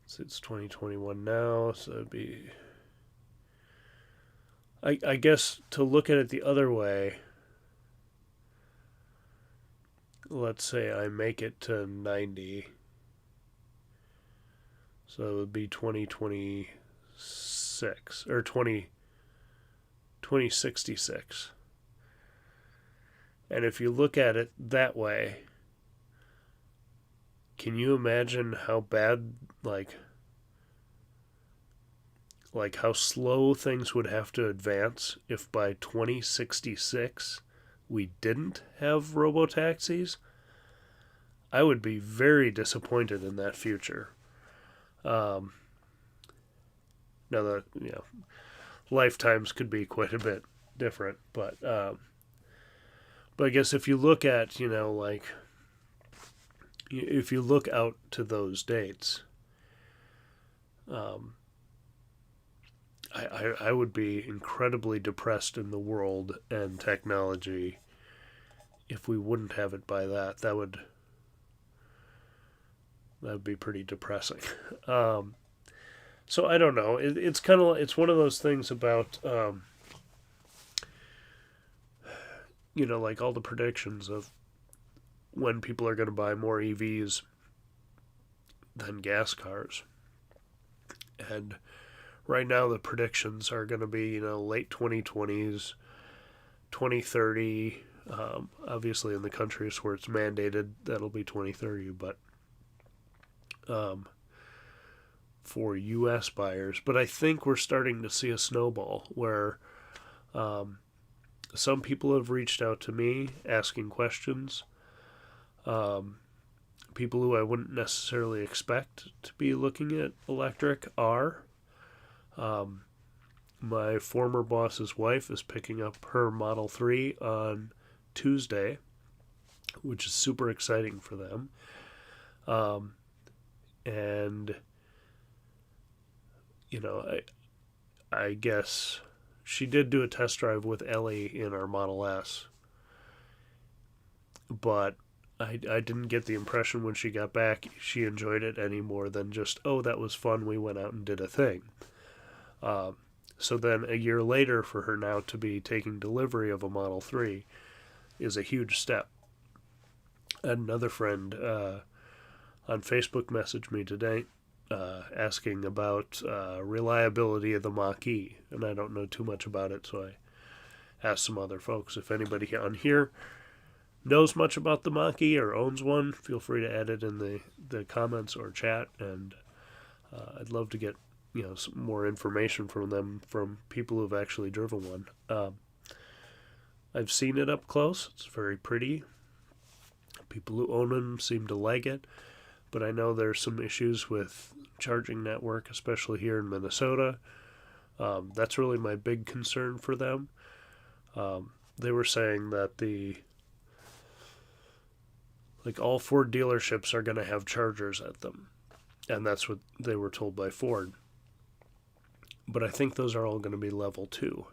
Speaker 1: it's 2021 now, so it'd be... I guess to look at it the other way, let's say I make it to 90, so it would be 2026, or 2066. And if you look at it that way, can you imagine how bad, like how slow things would have to advance if by 2066 we didn't have robotaxis? I would be very disappointed in that future. Now that, lifetimes could be quite a bit different, but I guess if you look at, if you look out to those dates, I would be incredibly depressed in the world and technology if we wouldn't have it by that. That would be pretty depressing. So I don't know. It's kind of it's one of those things about like all the predictions of when people are going to buy more EVs than gas cars. And right now the predictions are going to be, late 2020s, 2030. Obviously in the countries where it's mandated, that'll be 2030, but for U.S. buyers. But I think we're starting to see a snowball where some people have reached out to me asking questions. People who I wouldn't necessarily expect to be looking at electric are. My former boss's wife is picking up her Model 3 on Tuesday, which is super exciting for them. And, I guess she did do a test drive with Ellie in our Model S. But I didn't get the impression when she got back she enjoyed it any more than just, oh, that was fun, we went out and did a thing. So then a year later for her now to be taking delivery of a Model 3 is a huge step. Another friend on Facebook messaged me today asking about reliability of the Mach-E, and I don't know too much about it, so I asked some other folks. If anybody on here knows much about the Mach-E or owns one, feel free to add it in the comments or chat, and I'd love to get some more information from them, from people who've actually driven one. I've seen it up close. It's very pretty. People who own them seem to like it, but I know there's some issues with charging network, especially here in Minnesota. That's really my big concern for them. They were saying that all Ford dealerships are going to have chargers at them, and that's what they were told by Ford. But I think those are all going to be level 2.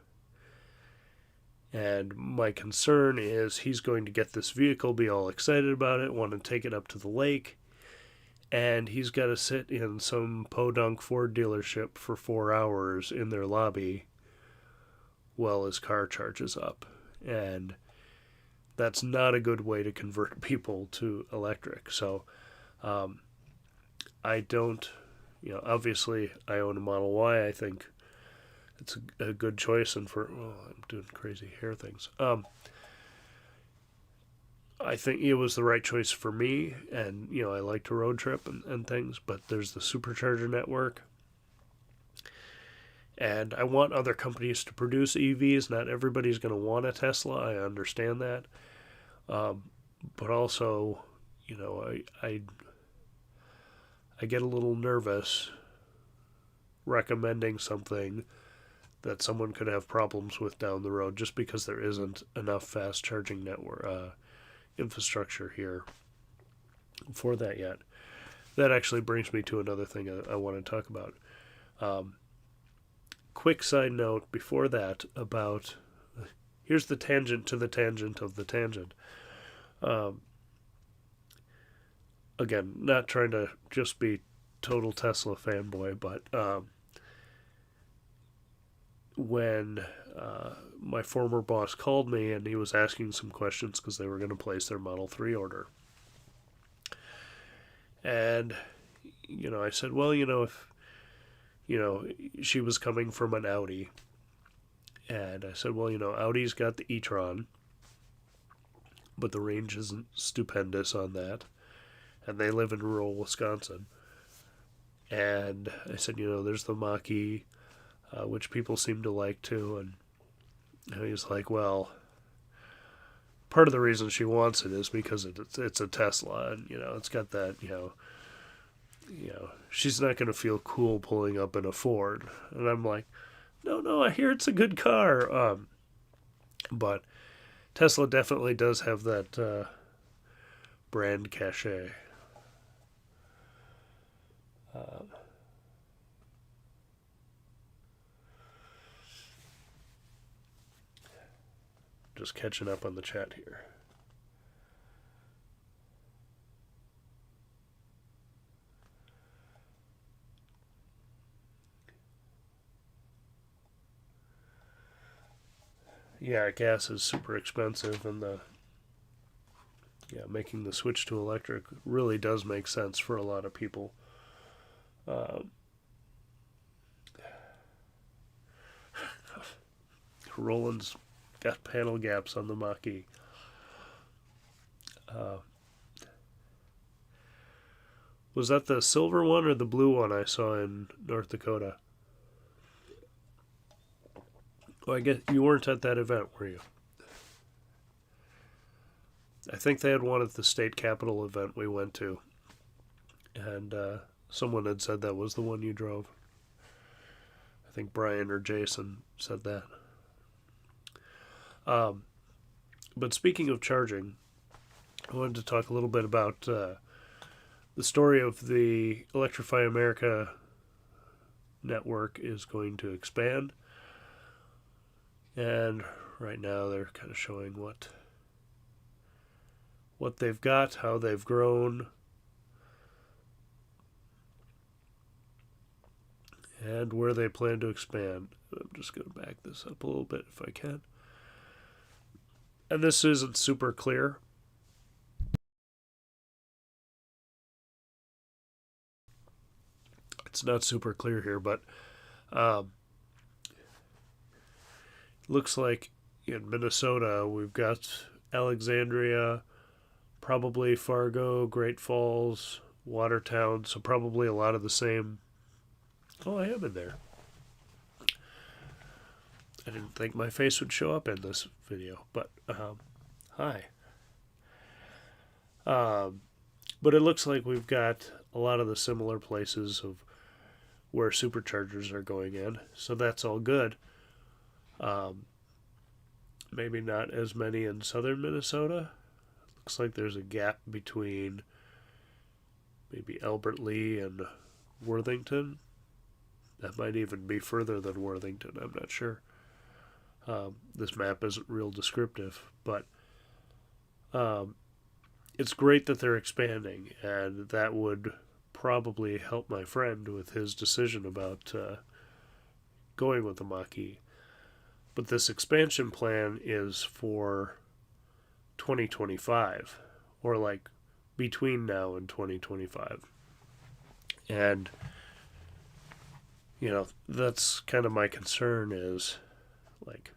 Speaker 1: And my concern is he's going to get this vehicle, be all excited about it, want to take it up to the lake, and he's got to sit in some podunk Ford dealership for 4 hours in their lobby while his car charges up. And that's not a good way to convert people to electric. So I don't, obviously I own a Model Y. I think it's a good choice, and I'm doing crazy hair things. I think it was the right choice for me, and I like to road trip and things, but there's the supercharger network, and I want other companies to produce EVs. Not everybody's going to want a Tesla, I understand that, but also, I get a little nervous recommending something that someone could have problems with down the road just because there isn't enough fast charging network infrastructure here for that yet. That actually brings me to another thing I want to talk about. Quick side note before that about, here's the tangent to the tangent of the tangent. Again, not trying to just be total Tesla fanboy, but when my former boss called me and he was asking some questions because they were going to place their Model 3 order. And, I said, well, if, she was coming from an Audi. And I said, well, Audi's got the e-tron, but the range isn't stupendous on that. And they live in rural Wisconsin. And I said, there's the Mach-E, which people seem to like too. And he's like, well, part of the reason she wants it is because it's a Tesla, and it's got that, she's not going to feel cool pulling up in a Ford. And I'm like, no, I hear it's a good car. But Tesla definitely does have that brand cachet. Just catching up on the chat here. yeah, gas is super expensive, and making the switch to electric really does make sense for a lot of people. Uh, Roland's got panel gaps on the Mach-E. Uh, was that the silver one or the blue one I saw in North Dakota? Well, I guess you weren't at that event, were you? I think they had one at the state capitol event we went to, and someone had said that was the one you drove. I think Brian or Jason said that. But speaking of charging, I wanted to talk a little bit about the story of the Electrify America network is going to expand. And right now they're kind of showing what they've got, how they've grown, and where they plan to expand. I'm just going to back this up a little bit if I can. And this isn't super clear. It's not super clear here, but looks like in Minnesota we've got Alexandria, probably Fargo, Great Falls, Watertown, so probably a lot of the same. Oh, I am in there. I didn't think my face would show up in this video, but hi. But it looks like we've got a lot of the similar places of where superchargers are going in, so that's all good. Maybe not as many in southern Minnesota. Looks like there's a gap between maybe Albert Lea and Worthington. That might even be further than Worthington, I'm not sure. This map isn't real descriptive, but it's great that they're expanding, and that would probably help my friend with his decision about going with the Mach-E. But this expansion plan is for 2025, or like between now and 2025. And, that's kind of my concern is, like,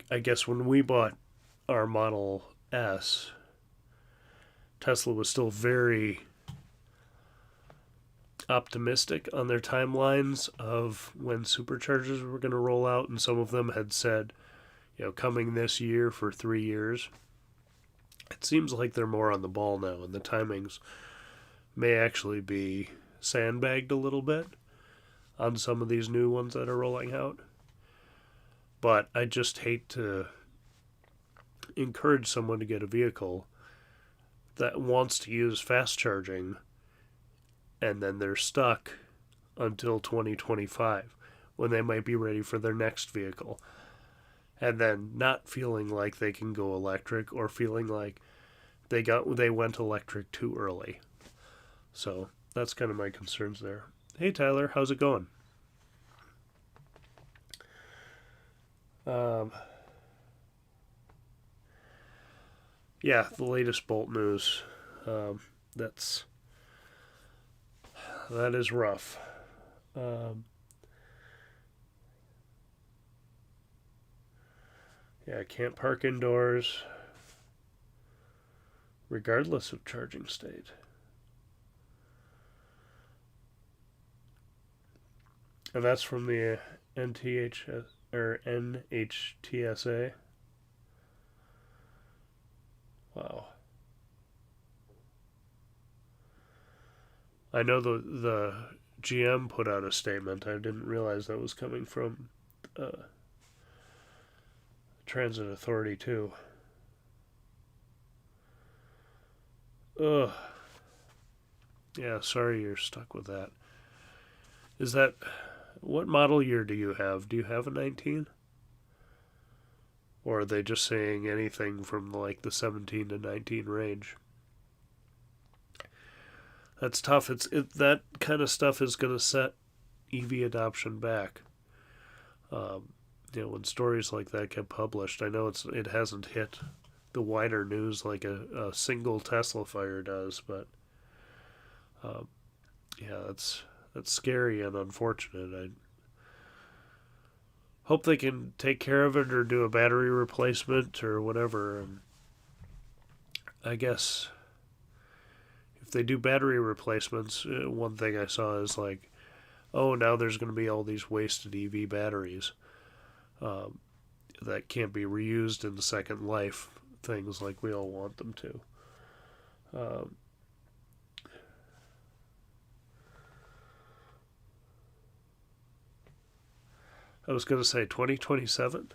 Speaker 1: I guess when we bought our Model S, Tesla was still very optimistic on their timelines of when superchargers were going to roll out, and some of them had said, coming this year for 3 years. It seems like they're more on the ball now, and the timings may actually be sandbagged a little bit on some of these new ones that are rolling out. But I just hate to encourage someone to get a vehicle that wants to use fast charging and then they're stuck until 2025 when they might be ready for their next vehicle, and then not feeling like they can go electric or feeling like they went electric too early. So that's kind of my concerns there. Hey Tyler, how's it going? Yeah, the latest Bolt news. That is rough. Yeah, I can't park indoors regardless of charging state. And that's from the NTHS or NHTSA. Wow. I know the GM put out a statement. I didn't realize that was coming from Transit Authority too. Ugh. Yeah, sorry you're stuck with that. What model year do you have? Do you have a 19? Or are they just saying anything from like the 17 to 19 range? That's tough. That kind of stuff is going to set EV adoption back. when stories like that get published, I know it hasn't hit the wider news like a single Tesla fire does, but um, yeah, that's scary and unfortunate. I hope they can take care of it or do a battery replacement or whatever. And I guess if they do battery replacements, one thing I saw is like, oh, now there's going to be all these wasted EV batteries um, that can't be reused in the second life, things like we all want them to. Um, I was going to say 2027.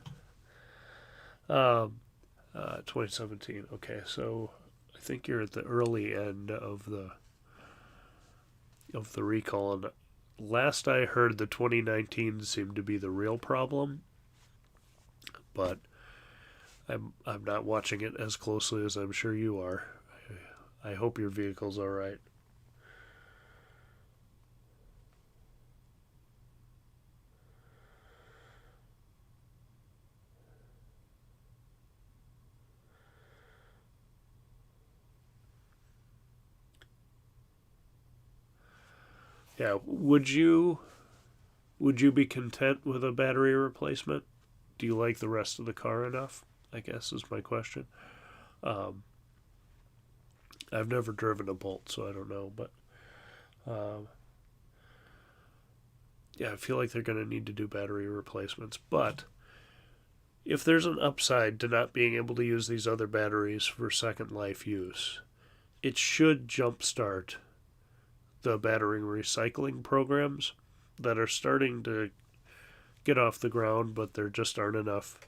Speaker 1: 2017. Okay, so I think you're at the early end of the recall, and last I heard, the 2019 seemed to be the real problem, but I'm not watching it as closely as I'm sure you are. I hope your vehicle's all right. Yeah, would you be content with a battery replacement? Do you like the rest of the car enough? I guess is my question. Um, I've never driven a Bolt, so I don't know, but um, yeah, I feel like they're going to need to do battery replacements. But if there's an upside to not being able to use these other batteries for second life use, it should jumpstart the battery recycling programs that are starting to get off the ground, but there just aren't enough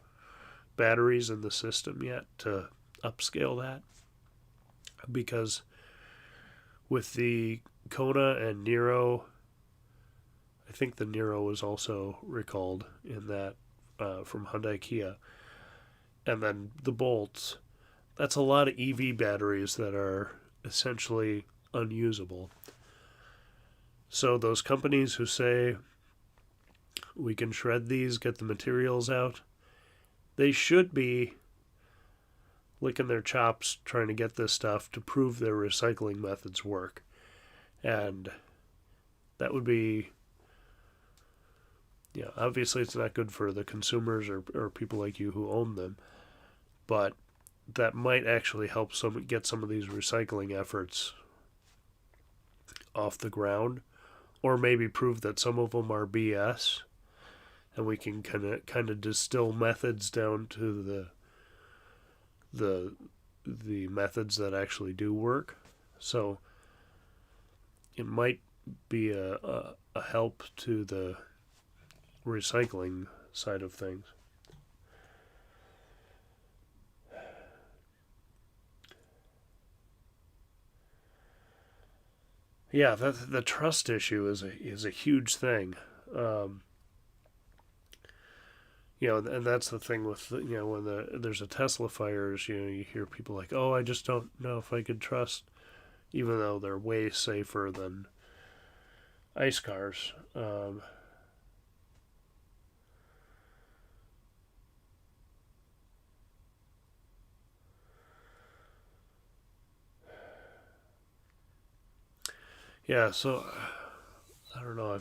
Speaker 1: batteries in the system yet to upscale that. Because with the Kona and Nero, I think the Nero was also recalled in that from Hyundai Kia, and then the Bolts. That's a lot of EV batteries that are essentially unusable. So those companies who say we can shred these, get the materials out, they should be licking their chops trying to get this stuff to prove their recycling methods work. And that would be, obviously it's not good for the consumers or people like you who own them, but that might actually help get some of these recycling efforts off the ground, or maybe prove that some of them are BS, and we can kind of distill methods down to the methods that actually do work. So it might be a help to the recycling side of things. Yeah, the trust issue is a huge thing. Um, and that's the thing with when there's a Tesla fires, you hear people like, oh, I just don't know if I could trust, even though they're way safer than ice cars. Yeah, so I don't know.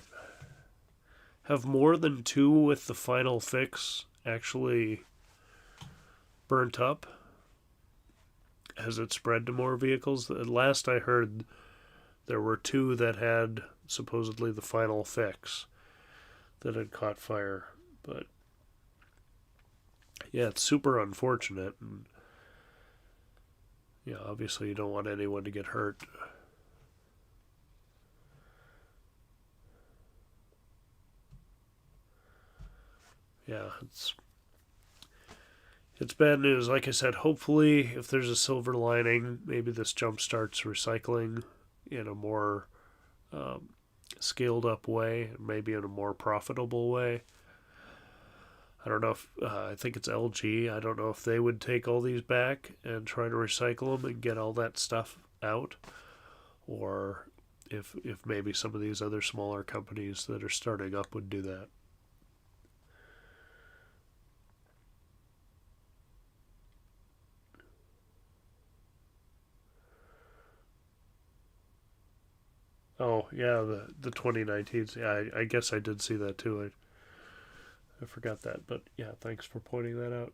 Speaker 1: Have more than two with the final fix actually burnt up? Has it spread to more vehicles? At last I heard there were two that had supposedly the final fix that had caught fire. But yeah, it's super unfortunate. And obviously you don't want anyone to get hurt. Yeah, it's bad news. Like I said, hopefully, if there's a silver lining, maybe this jumpstarts recycling in a more um, scaled up way, maybe in a more profitable way. I don't know if I think it's LG. I don't know if they would take all these back and try to recycle them and get all that stuff out, or if maybe some of these other smaller companies that are starting up would do that. Oh yeah, the 2019s. Yeah, I guess I did see that too. I forgot that, but yeah, thanks for pointing that out.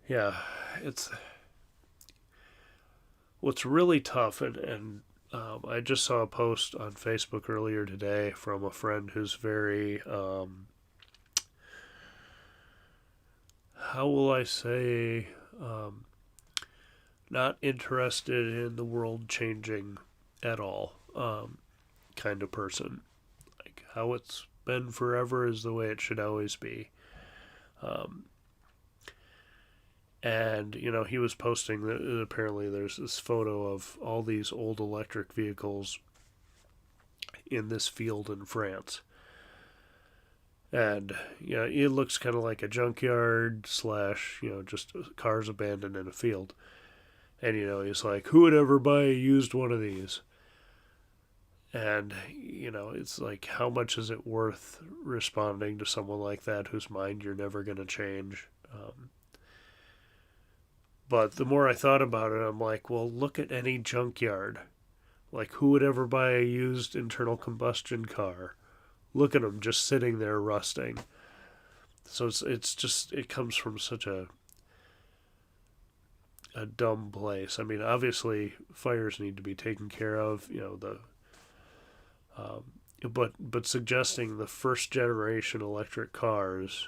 Speaker 1: Yeah, it's what's really tough, and I just saw a post on Facebook earlier today from a friend who's very, how will I say, um, not interested in the world changing at all, kind of person. Like how it's been forever is the way it should always be. Um, and he was posting that apparently there's this photo of all these old electric vehicles in this field in France. And it looks kind of like a junkyard slash just cars abandoned in a field. And he's like, who would ever buy a used one of these? And it's like, how much is it worth responding to someone like that whose mind you're never going to change? But the more I thought about it, I'm like, well, look at any junkyard. Like, who would ever buy a used internal combustion car? Look at them just sitting there rusting. So it's just, it comes from such a dumb place. I mean, obviously fires need to be taken care of. Um, but suggesting the first generation electric cars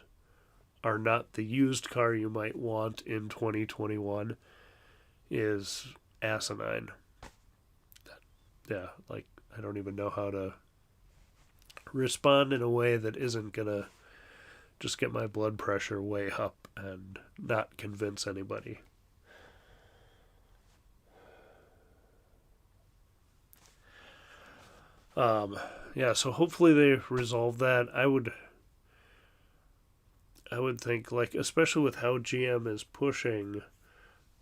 Speaker 1: are not the used car you might want in 2021 is asinine. Yeah, like I don't even know how to respond in a way that isn't gonna just get my blood pressure way up and not convince anybody. Um, yeah, so hopefully they resolve that. I would think, like, especially with how GM is pushing,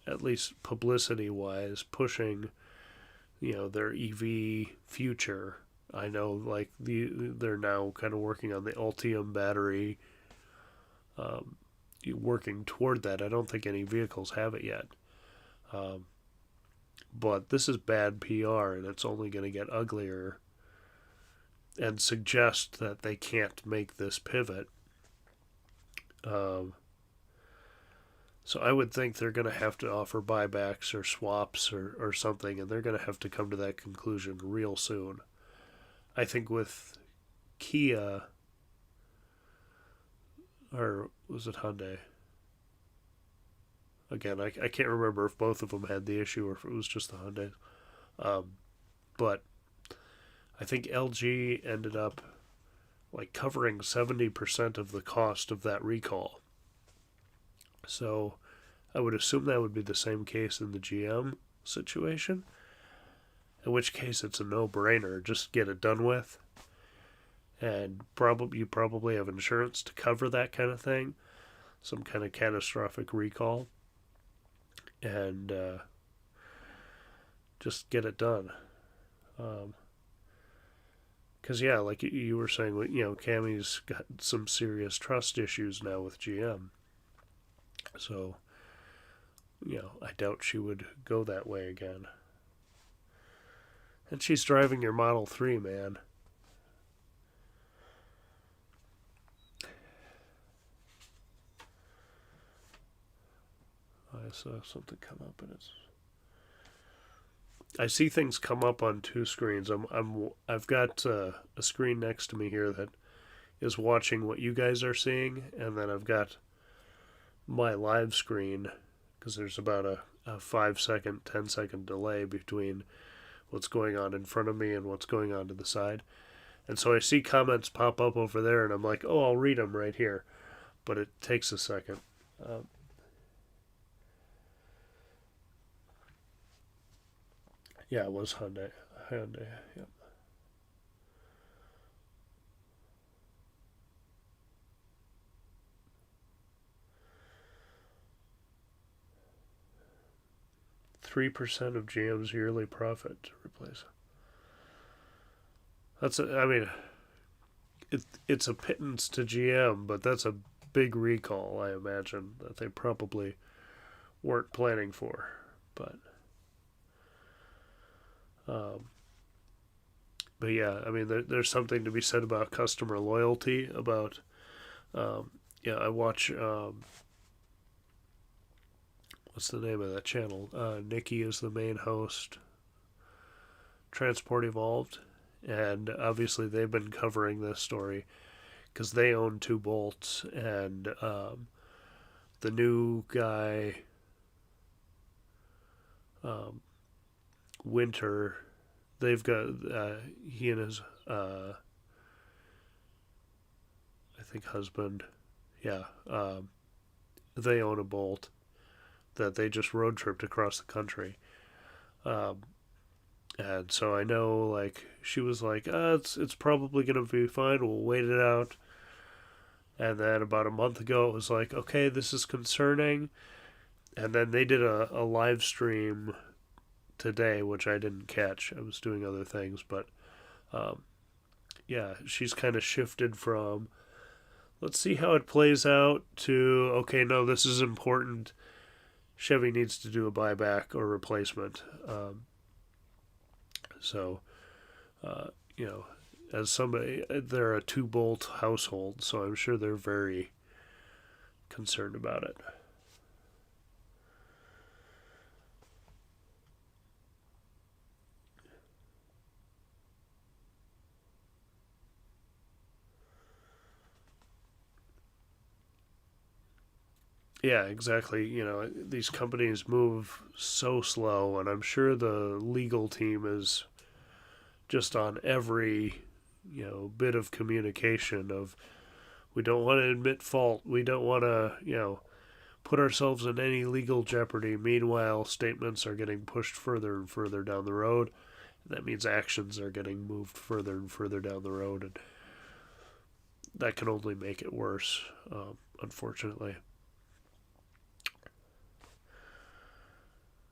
Speaker 1: at least publicity wise, pushing their EV future. I know, like, they're now kind of working on the Ultium battery, um, working toward that. I don't think any vehicles have it yet. Um, but this is bad PR, and it's only going to get uglier and suggest that they can't make this pivot. Um, so I would think they're going to have to offer buybacks or swaps or something, and they're going to have to come to that conclusion real soon. I think with Kia, or was it Hyundai? Again, I can't remember if both of them had the issue or if it was just the Hyundai. Um, but I think LG ended up like covering 70% of the cost of that recall. So I would assume that would be the same case in the GM situation. In which case it's a no-brainer. Just get it done with. And you probably have insurance to cover that kind of thing. Some kind of catastrophic recall. And just get it done. Because, yeah, like you were saying, Cammie's got some serious trust issues now with GM. So, I doubt she would go that way again. And she's driving your Model 3, man. I saw something come up and I see things come up on two screens. I've got a screen next to me here that is watching what you guys are seeing, and then I've got my live screen because there's about a 5-second, 10-second delay between what's going on in front of me and what's going on to the side. And so I see comments pop up over there, and I'm like, oh, I'll read them right here. But it takes a second. Yeah, it was Hyundai. Hyundai, yep. 3% of GM's yearly profit to replace. I mean, it's a pittance to GM, but that's a big recall, I imagine, that they probably weren't planning for. Um, but yeah, I mean, there's something to be said about customer loyalty. About I watch what's the name of that channel? Nikki is the main host. Transport Evolved, and obviously they've been covering this story because they own two bolts, and the new guy, Winter, they've got he and his I think husband, yeah, they own a bolt that they just road tripped across the country. And so I know, like, she was like, it's probably going to be fine. We'll wait it out. And then about a month ago, it was like, okay, this is concerning. And then they did a live stream today, which I didn't catch. I was doing other things. But, yeah, she's kind of shifted from, let's see how it plays out, to, okay, no, this is important. Chevy needs to do a buyback or replacement. So, as somebody, they're a 2-bolt household, so I'm sure they're very concerned about it. Yeah, exactly. These companies move so slow, and I'm sure the legal team is just on every, bit of communication of, we don't want to admit fault. We don't want to, put ourselves in any legal jeopardy. Meanwhile, statements are getting pushed further and further down the road. That means actions are getting moved further and further down the road, and that can only make it worse, unfortunately.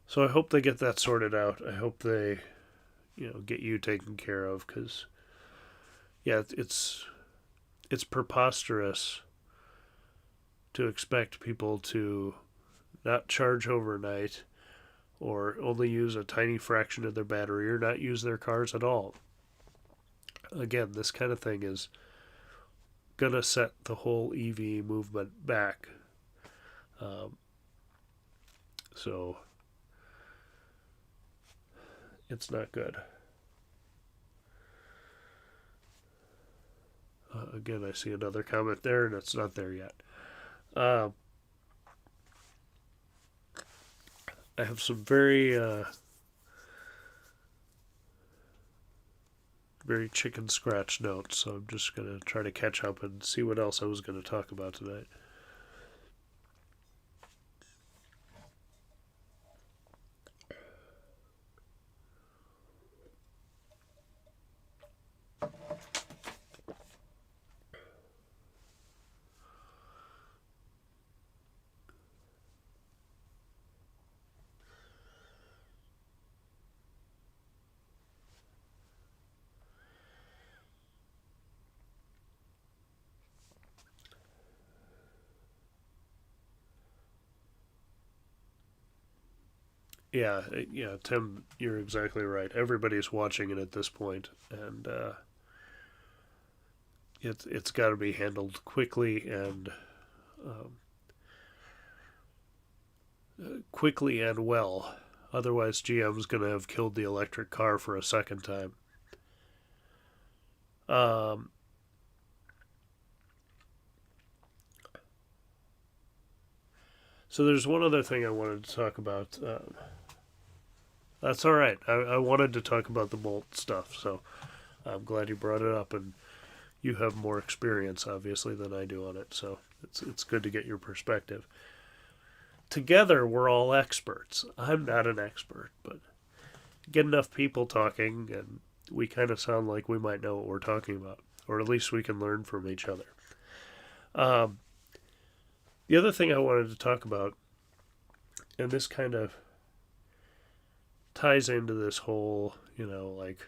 Speaker 1: So I hope they get that sorted out. I hope they, get you taken care of, because, yeah, it's preposterous to expect people to not charge overnight, or only use a tiny fraction of their battery, or not use their cars at all. Again, this kind of thing is going to set the whole EV movement back. So it's not good. Again, I see another comment there, and it's not there yet. I have some very chicken scratch notes, so I'm just going to try to catch up and see what else I was going to talk about tonight. Yeah, Tim, you're exactly right. Everybody's watching it at this point, and it's got to be handled quickly and well. Otherwise, GM's going to have killed the electric car for a second time. So there's one other thing I wanted to talk about. That's all right. I wanted to talk about the Bolt stuff, so I'm glad you brought it up, and you have more experience, obviously, than I do on it, so it's good to get your perspective. Together, we're all experts. I'm not an expert, but get enough people talking, and we kind of sound like we might know what we're talking about, or at least we can learn from each other. The other thing I wanted to talk about, and this kind of ties into this whole, like,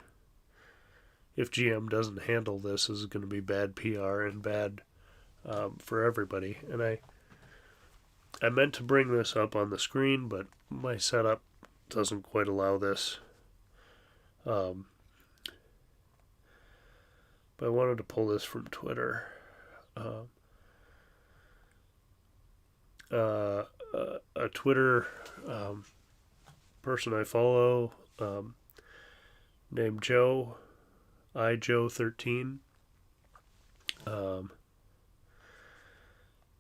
Speaker 1: if GM doesn't handle this, is going to be bad PR and bad for everybody. And I meant to bring this up on the screen, but my setup doesn't quite allow this. But I wanted to pull this from Twitter. A Twitter person I follow named Joe, iJoe13,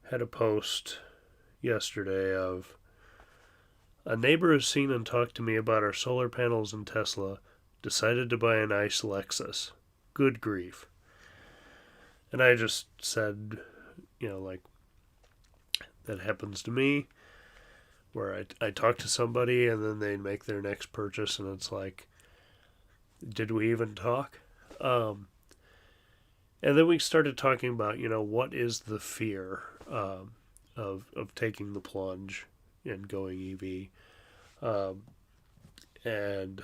Speaker 1: had a post yesterday of a neighbor has seen and talked to me about our solar panels and Tesla, decided to buy a nice Lexus. Good grief. And I just said, like, that happens to me, where I talk to somebody and then they make their next purchase and it's like, did we even talk? And then we started talking about, what is the fear of taking the plunge and going EV. And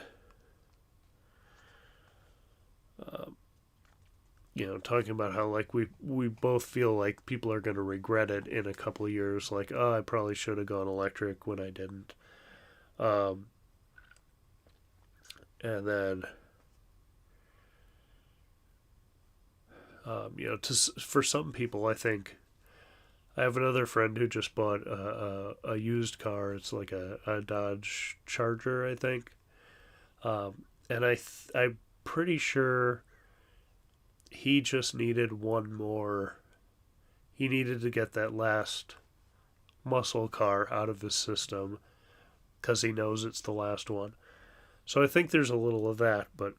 Speaker 1: talking about how like we both feel like people are going to regret it in a couple of years. Like, oh, I probably should have gone electric when I didn't. And then, for some people, I think I have another friend who just bought a used car. It's like a Dodge Charger, I think. And I'm pretty sure he just needed one more. He needed to get that last muscle car out of his system because he knows it's the last one. So I think there's a little of that, but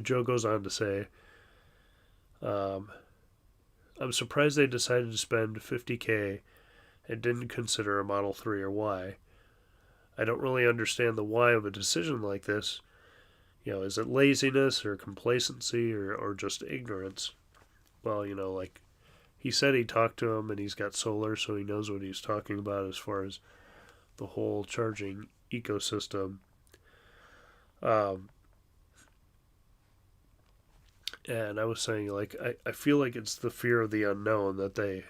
Speaker 1: Joe goes on to say, I'm surprised they decided to spend $50,000 and didn't consider a Model 3 or Y. I don't really understand the why of a decision like this. Is it laziness or complacency or just ignorance? Well, like he said he talked to him and he's got solar, so he knows what he's talking about as far as the whole charging ecosystem. And I was saying, like, I feel like it's the fear of the unknown that they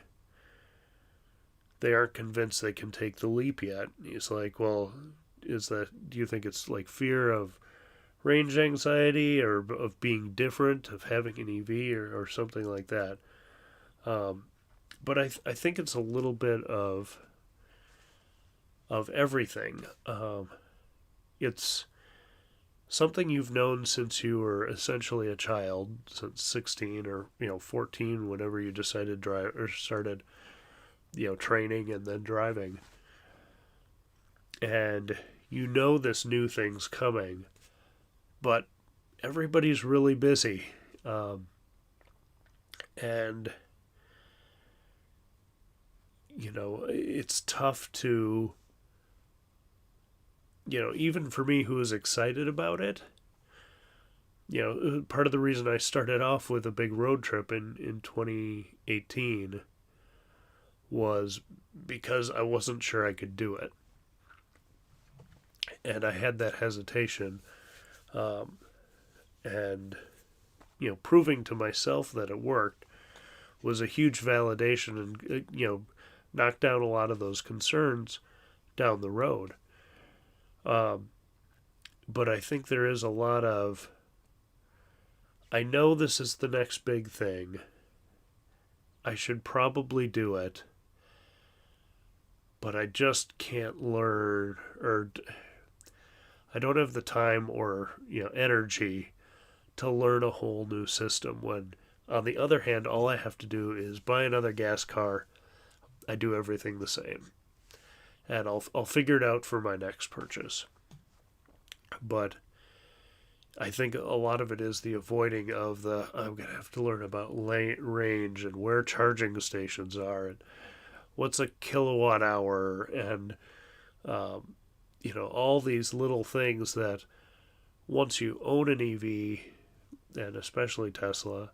Speaker 1: aren't convinced they can take the leap yet. He's like, well, do you think it's like fear of range anxiety or of being different, of having an EV or something like that? But I think it's a little bit of everything. It's something you've known since you were essentially a child, since 16 or 14, whenever you decided to drive or started training and then driving. And this new thing's coming, but everybody's really busy. And it's tough to, even for me who is excited about it, part of the reason I started off with a big road trip in 2018 was because I wasn't sure I could do it. And I had that hesitation. And, proving to myself that it worked was a huge validation and, knocked down a lot of those concerns down the road. But I think there is a lot of, I know this is the next big thing. I should probably do it. But I just can't learn, or I don't have the time or energy to learn a whole new system. When, on the other hand, all I have to do is buy another gas car. I do everything the same, and I'll figure it out for my next purchase. But I think a lot of it is the avoiding of I'm gonna have to learn about range and where charging stations are and what's a kilowatt hour and all these little things that once you own an EV, and especially Tesla,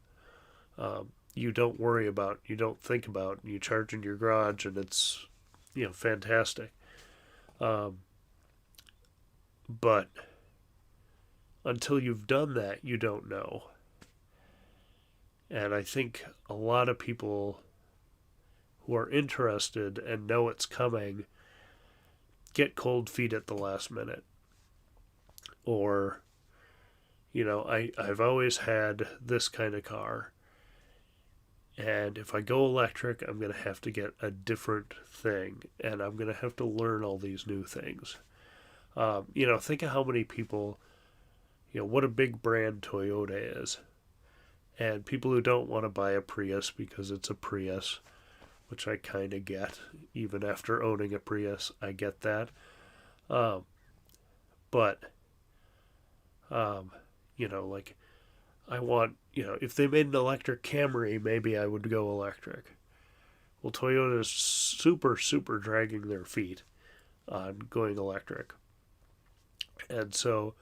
Speaker 1: you don't worry about, you don't think about, you charge in your garage and it's, fantastic. But until you've done that, you don't know. And I think a lot of people who are interested and know it's coming get cold feet at the last minute. Or, I've always had this kind of car. And if I go electric, I'm going to have to get a different thing. And I'm going to have to learn all these new things. Think of how many people, what a big brand Toyota is. And people who don't want to buy a Prius because it's a Prius, which I kind of get. Even after owning a Prius, I get that. Um, but, like, I want, if they made an electric Camry, maybe I would go electric. Well, Toyota is super, super dragging their feet on going electric. And so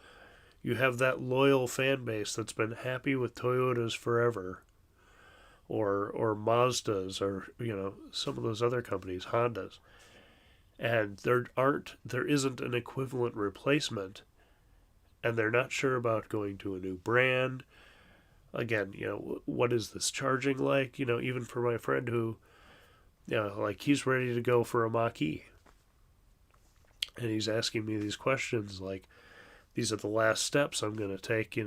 Speaker 1: you have that loyal fan base that's been happy with Toyotas forever, or Mazdas, or some of those other companies, Hondas, and there isn't an equivalent replacement, and they're not sure about going to a new brand. Again, what is this charging like? Even for my friend who, like he's ready to go for a Mach-E, and he's asking me these questions like, these are the last steps I'm going to take,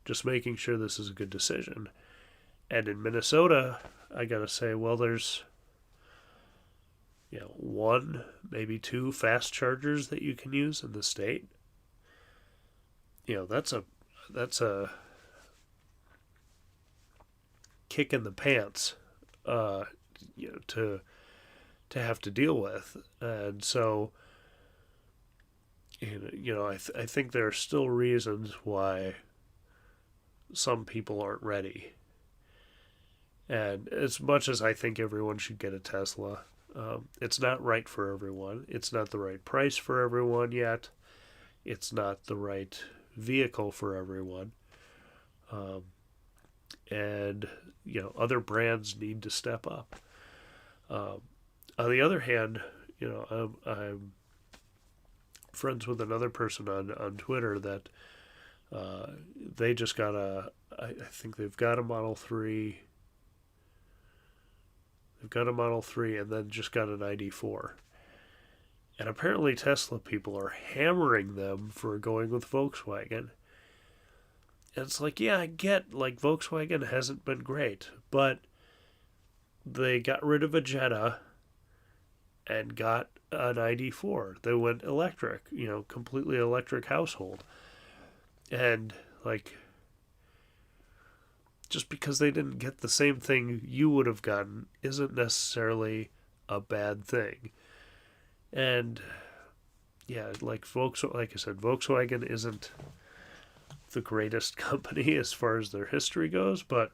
Speaker 1: just making sure this is a good decision. And in Minnesota, I got to say, well, there's, one, maybe two fast chargers that you can use in the state. That's a kick in the pants, to have to deal with. And so, I think there are still reasons why some people aren't ready. And as much as I think everyone should get a Tesla, it's not right for everyone. It's not the right price for everyone yet. It's not the right vehicle for everyone. And, other brands need to step up. On the other hand, I'm friends with another person on Twitter that they just got I think they've got a Model 3. They've got a Model 3 and then just got an ID4. And apparently Tesla people are hammering them for going with Volkswagen. And it's like, yeah, I get, like, Volkswagen hasn't been great, but they got rid of a Jetta and got an ID4. They went electric, completely electric household. And, like, just because they didn't get the same thing you would have gotten isn't necessarily a bad thing. And, yeah, like I said, Volkswagen isn't the greatest company as far as their history goes, but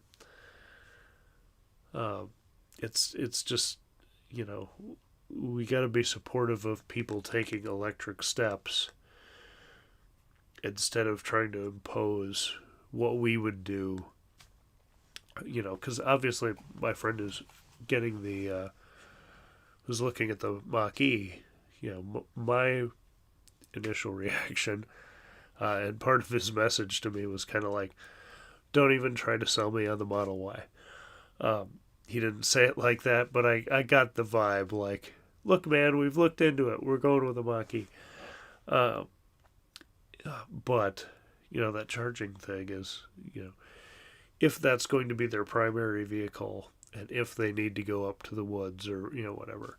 Speaker 1: it's just, we got to be supportive of people taking electric steps instead of trying to impose what we would do. Because obviously my friend is getting who's looking at the Mach-E. My initial reaction, and part of his message to me was kind of like, don't even try to sell me on the Model Y. He didn't say it like that, but I got the vibe like, look, man, we've looked into it. We're going with a Mach-E. But, that charging thing is, if that's going to be their primary vehicle, and if they need to go up to the woods or, whatever,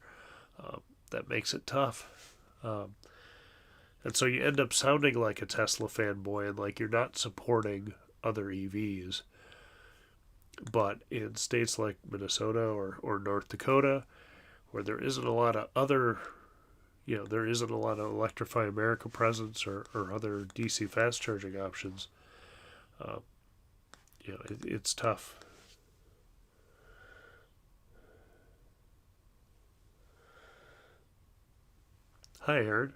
Speaker 1: that makes it tough. And so you end up sounding like a Tesla fanboy and like you're not supporting other EVs. But in states like Minnesota or North Dakota, where there isn't a lot of other, there isn't a lot of Electrify America presence or other DC fast charging options, it's tough. Hi, Aaron.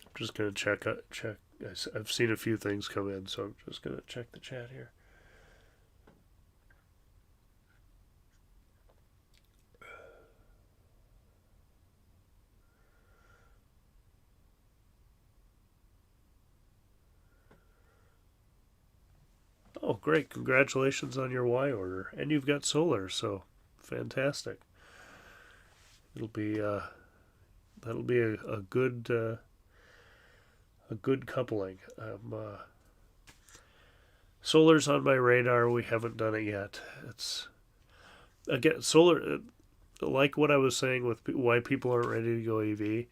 Speaker 1: I'm just gonna check. I've seen a few things come in, so I'm just gonna check the chat here. Oh, great! Congratulations on your Y order, and you've got solar, so fantastic. It'll be that'll be a good coupling. Solar's on my radar. We haven't done it yet. It's again solar. Like what I was saying with why people aren't ready to go EV.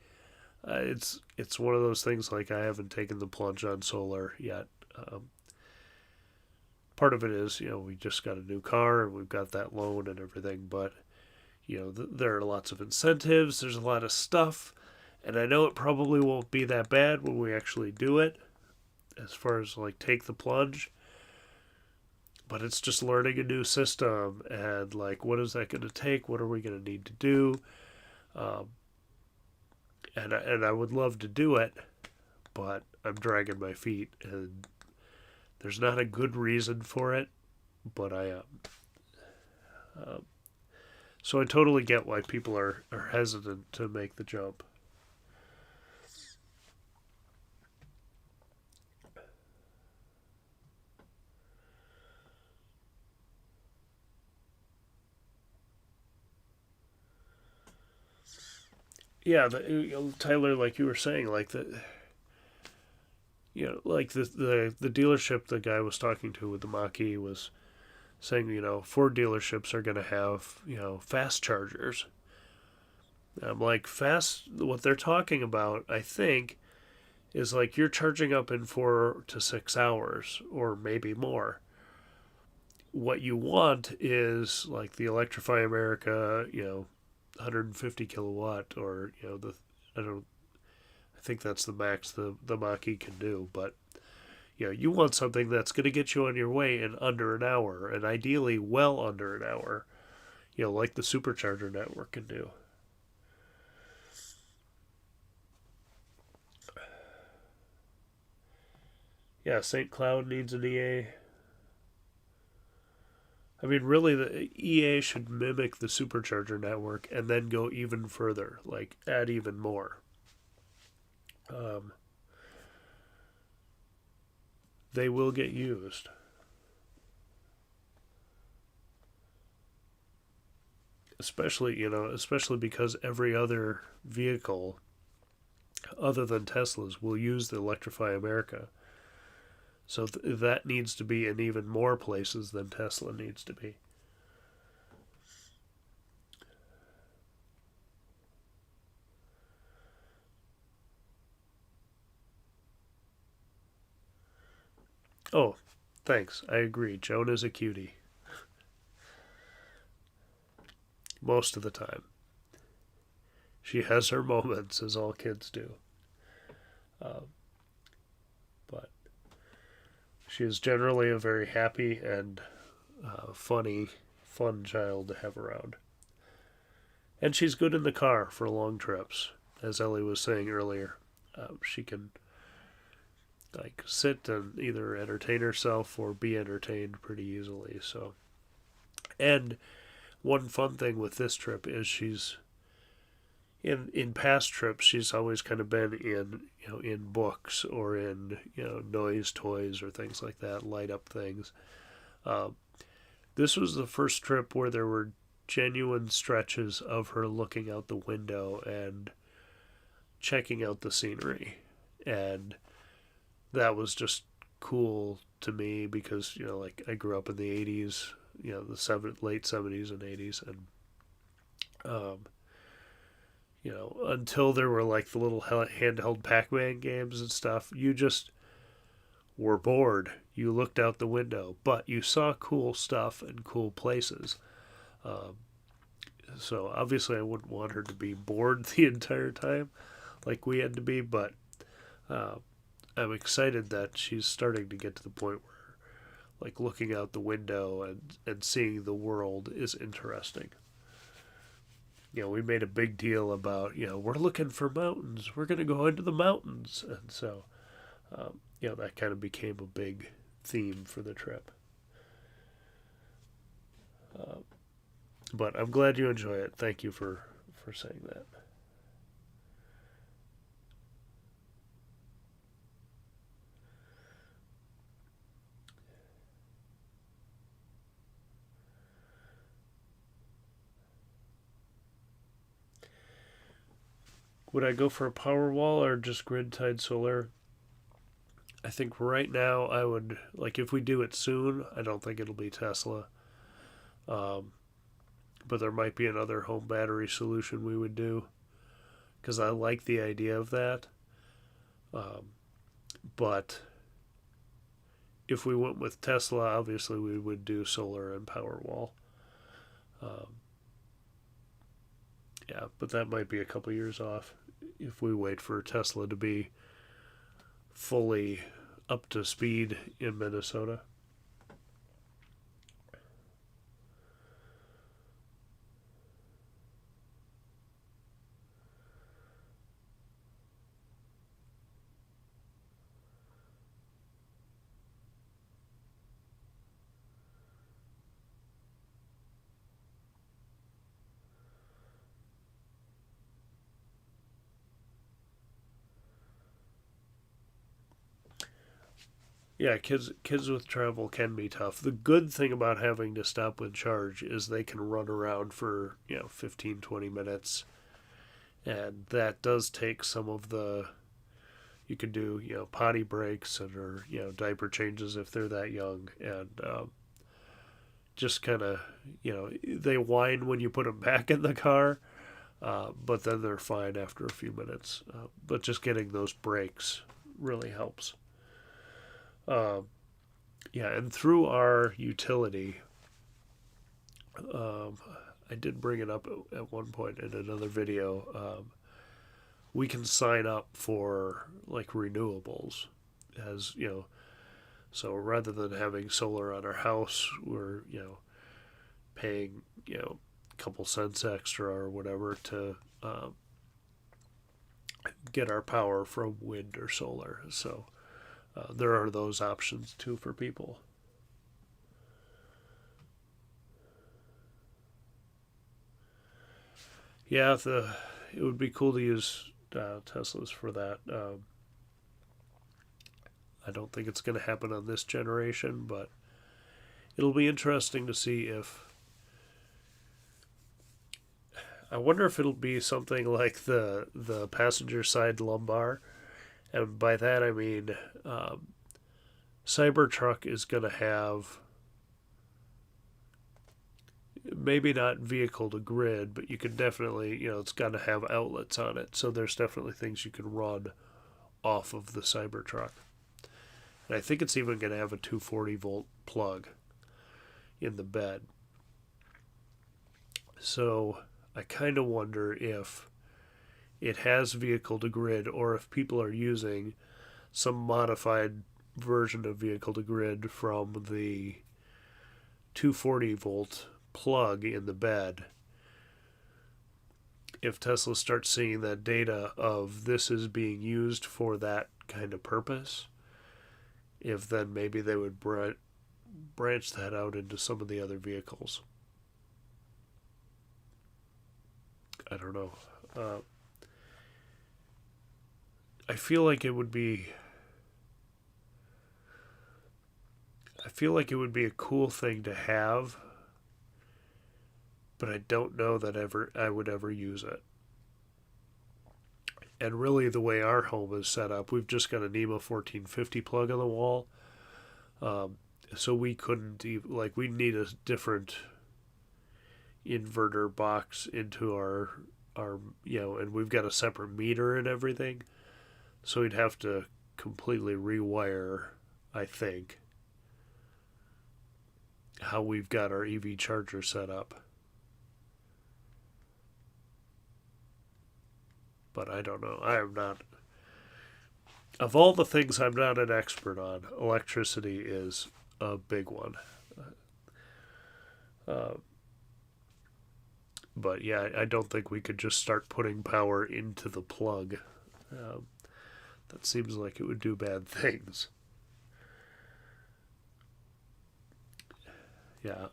Speaker 1: It's one of those things like I haven't taken the plunge on solar yet. Part of it is we just got a new car and we've got that loan and everything, but there are lots of incentives. There's a lot of stuff, and I know it probably won't be that bad when we actually do it, as far as like take the plunge. But it's just learning a new system and like what is that going to take? What are we going to need to do? Um, and I would love to do it, but I'm dragging my feet, and there's not a good reason for it, but I am. So I totally get why people are hesitant to make the jump. Yeah, Tyler, like you were saying, like like the dealership the guy was talking to with the Mach-E was saying, Ford dealerships are going to have, fast chargers. I'm like, fast, what they're talking about, I think, is like you're charging up in 4 to 6 hours or maybe more. What you want is like the Electrify America, 150 kilowatt, or, I don't, I think that's the max the Mach-E can do, but you want something that's going to get you on your way in under an hour, and ideally well under an hour, like the supercharger network can do. Yeah, St. Cloud needs an EA. I mean, really, the EA should mimic the supercharger network and then go even further, like add even more. Um, they will get used. Especially because every other vehicle other than Tesla's will use the Electrify America. So that needs to be in even more places than Tesla needs to be. Oh, thanks. I agree. Joan is a cutie. Most of the time. She has her moments, as all kids do. Um, but she is generally a very happy and fun child to have around. And she's good in the car for long trips, as Ellie was saying earlier. She can like sit and either entertain herself or be entertained pretty easily. So, and one fun thing with this trip is she's in past trips she's always kind of been in books or in noise toys or things like that, light up things. Um, this was the first trip where there were genuine stretches of her looking out the window and checking out the scenery, and that was just cool to me because like I grew up in the 80s, the late 70s and 80s, and um, until there were like the little handheld Pac-Man games and stuff, you just were bored. You looked out the window, but you saw cool stuff and cool places. Um, so obviously, I wouldn't want her to be bored the entire time, like we had to be. But uh, I'm excited that she's starting to get to the point where, like, looking out the window and seeing the world is interesting. We made a big deal about, we're looking for mountains. We're going to go into the mountains. And so, that kind of became a big theme for the trip. Uh, but I'm glad you enjoy it. Thank you for saying that. Would I go for a power wall or just grid tied solar? I think right now I would, like, if we do it soon, I don't think it'll be Tesla. Um, but there might be another home battery solution we would do because I like the idea of that. Um, but if we went with Tesla, obviously we would do solar and Powerwall. Um, yeah, but that might be a couple years off if we wait for Tesla to be fully up to speed in Minnesota. Yeah, kids with travel can be tough. The good thing about having to stop and charge is they can run around for, 15, 20 minutes. And that does take some of the, you can do, potty breaks and or, diaper changes if they're that young. And just kind of, they whine when you put them back in the car, but then they're fine after a few minutes. But just getting those breaks really helps. Um, yeah, and through our utility, um, I did bring it up at one point in another video. We can sign up for like renewables, as so rather than having solar on our house, we're paying a couple cents extra or whatever to get our power from wind or solar. So there are those options too for people. Yeah, it would be cool to use Teslas for that. I don't think it's going to happen on this generation, but it'll be interesting to see if. I wonder if it'll be something like the passenger side lumbar, and by that I mean Cybertruck is going to have maybe not vehicle to grid, but you can definitely, it's got to have outlets on it. So there's definitely things you can run off of the Cybertruck. And I think it's even going to have a 240 volt plug in the bed. So I kind of wonder if it has vehicle to grid or if people are using some modified version of vehicle to grid from the 240 volt plug in the bed. If Tesla starts seeing that data of this is being used for that kind of purpose, if then maybe they would branch that out into some of the other vehicles. I don't know. I feel like it would be. I feel like it would be a cool thing to have, but I don't know that I would ever use it. And really, the way our home is set up, we've just got a NEMA 1450 plug on the wall, so we couldn't even, like, we need a different inverter box into our and we've got a separate meter and everything, so we'd have to completely rewire, I think, how we've got our EV charger set up. But I don't know. I am not. Of all the things I'm not an expert on, electricity is a big one. But yeah, I don't think we could just start putting power into the plug. That seems like it would do bad things. Yeah.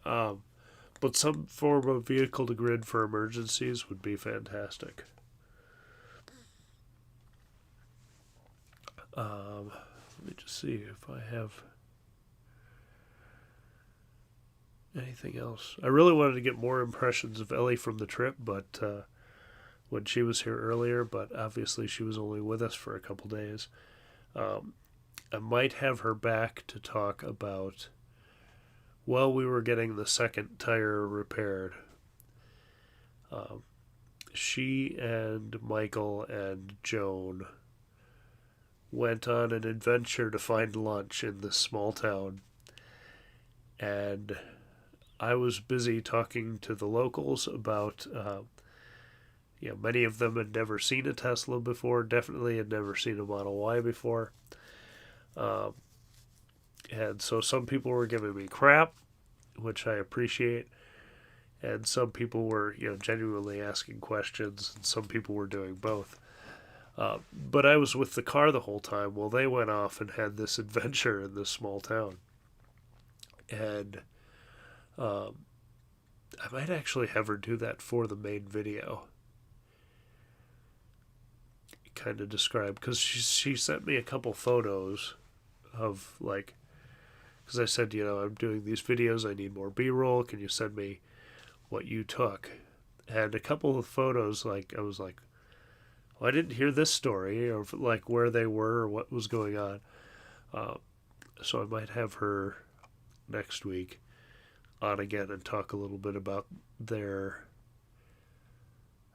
Speaker 1: But some form of vehicle to grid for emergencies would be fantastic. Let me just see if I have anything else. I really wanted to get more impressions of Ellie from the trip, but when she was here earlier, but obviously she was only with us for a couple days. I might have her back to talk about, well, we were getting the second tire repaired. She and Michael and Joan went on an adventure to find lunch in this small town. And I was busy talking to the locals about, many of them had never seen a Tesla before, definitely had never seen a Model Y before. And so some people were giving me crap, which I appreciate. And some people were, genuinely asking questions, and some people were doing both. But I was with the car the whole time while they went off and had this adventure in this small town. And I might actually have her do that for the main video. Kind of describe, because she sent me a couple photos of, like, because I said, I'm doing these videos, I need more B-roll, can you send me what you took? And a couple of photos, like, I was like, well, I didn't hear this story, or like where they were or what was going on. So I might have her next week on again and talk a little bit about their,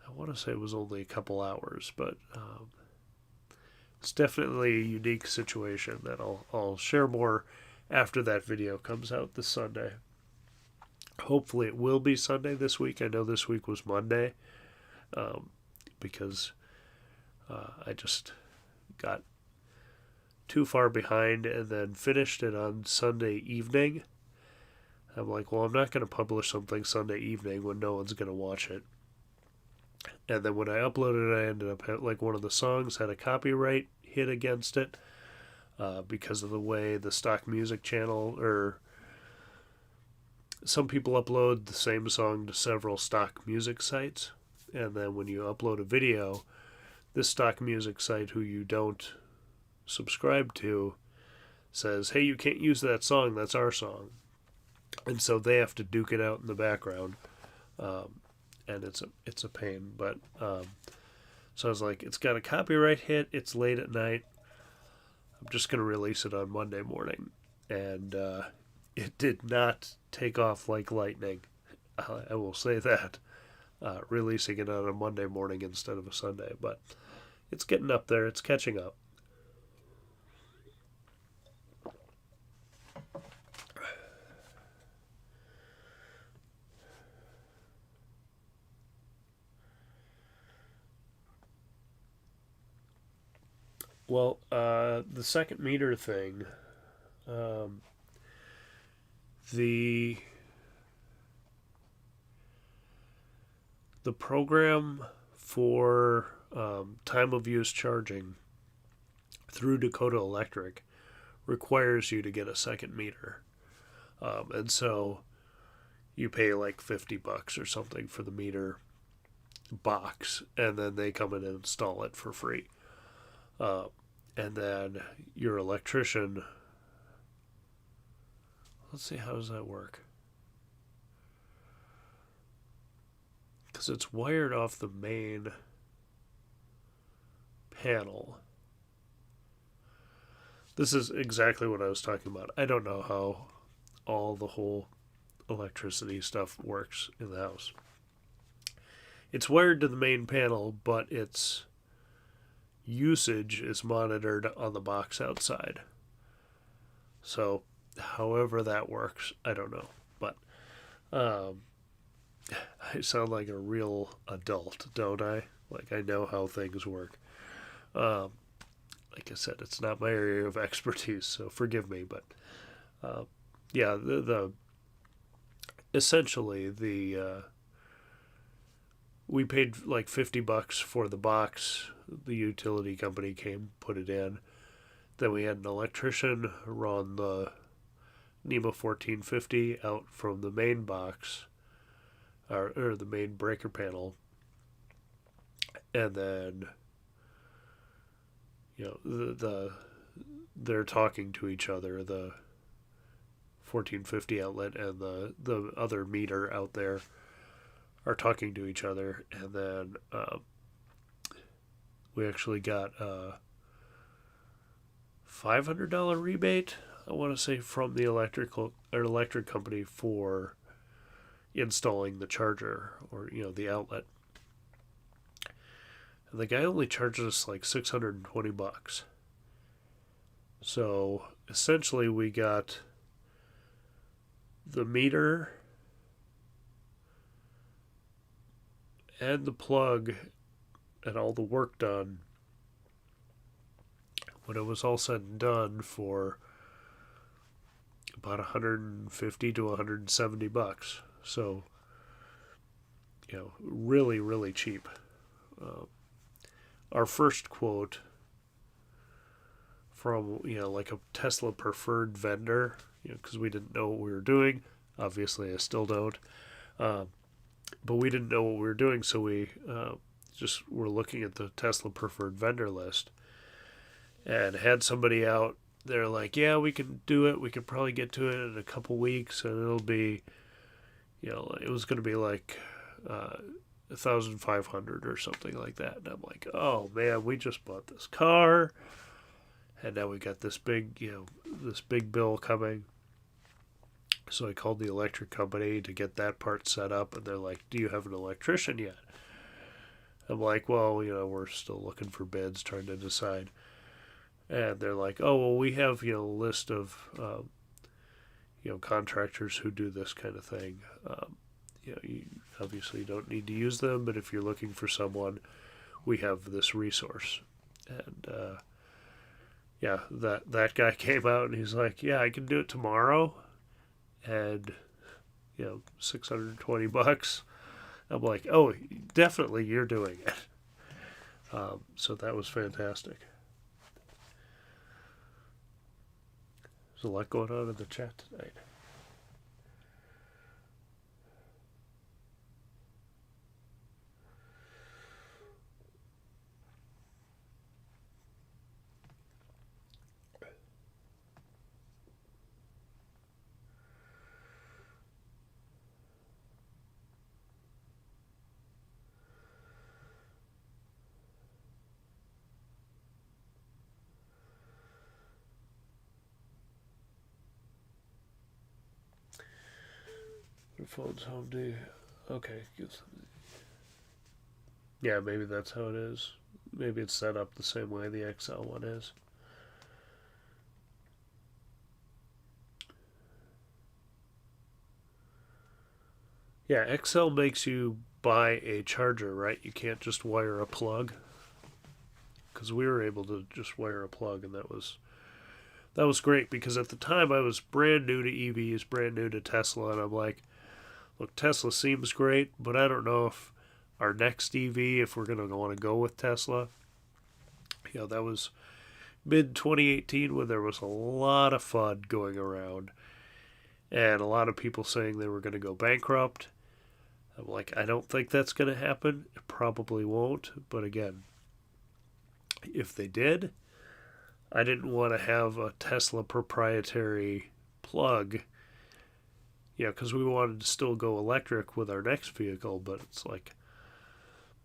Speaker 1: I want to say it was only a couple hours, but it's definitely a unique situation that I'll share more after that video comes out this Sunday. Hopefully it will be Sunday this week. I know this week was Monday, because I just got too far behind and then finished it on Sunday evening. I'm like, well, I'm not going to publish something Sunday evening when no one's going to watch it. And then when I uploaded it, I ended up, like, one of the songs had a copyright hit against it because of the way the stock music channel, or some people upload the same song to several stock music sites. And then when you upload a video, this stock music site, who you don't subscribe to, says, hey, you can't use that song, that's our song. And so they have to duke it out in the background. And it's a pain. But so I was like, it's got a copyright hit, it's late at night, I'm just going to release it on Monday morning. And it did not take off like lightning. I will say that. Releasing it on a Monday morning instead of a Sunday. But it's getting up there. It's catching up. Well, the second meter thing, the program for time of use charging through Dakota Electric requires you to get a second meter. And so you pay like $50 or something for the meter box, and then they come in and install it for free. And then your electrician, let's see, how does that work? Because it's wired off the main panel. This is exactly what I was talking about. I don't know how all the whole electricity stuff works in the house. It's wired to the main panel, but its usage is monitored on the box outside. So, however that works, I don't know. But I sound like a real adult, don't I? Like, I know how things work. Like I said, it's not my area of expertise, so forgive me. But yeah, the essentially the we paid like $50 for the box. The utility company came, put it in. Then we had an electrician run the NEMA 1450 out from the main box, or the main breaker panel. And then, they're talking to each other, the 1450 outlet and the other meter out there are talking to each other, and then We actually got a $500 rebate, I want to say, from the electric company for installing the charger, or the outlet. And the guy only charged us like $620. So essentially we got the meter and the plug and all the work done when it was all said and done for about 150 to 170 bucks. So, really, really cheap. Our first quote from, like a Tesla preferred vendor, because we didn't know what we were doing. Obviously, I still don't. But we didn't know what we were doing, so we just were looking at the Tesla preferred vendor list and had somebody out. They're like, yeah, we can do it. We could probably get to it in a couple weeks, and it'll be, it was going to be like 1,500 or something like that. And I'm like, oh man, we just bought this car, and now we got this big, this big bill coming. So I called the electric company to get that part set up, and they're like, do you have an electrician yet? I'm like, well, we're still looking for bids, trying to decide. And they're like, oh, well, we have, a list of, contractors who do this kind of thing. You obviously don't need to use them, but if you're looking for someone, we have this resource. And, that guy came out and he's like, yeah, I can do it tomorrow. And, $620. I'm like, oh, definitely you're doing it. So that was fantastic. There's a lot going on in the chat tonight. Your phone's home, do you? Okay. Yeah, maybe that's how it is. Maybe it's set up the same way the XL one is. Yeah, XL makes you buy a charger, right? You can't just wire a plug. Because we were able to just wire a plug, and that was great, because at the time I was brand new to EVs, brand new to Tesla, and I'm like, look, Tesla seems great, but I don't know if our next EV, if we're going to want to go with Tesla. That was mid-2018 when there was a lot of FUD going around and a lot of people saying they were going to go bankrupt. I'm like, I don't think that's going to happen. It probably won't. But again, if they did, I didn't want to have a Tesla proprietary plug, because we wanted to still go electric with our next vehicle, but it's like,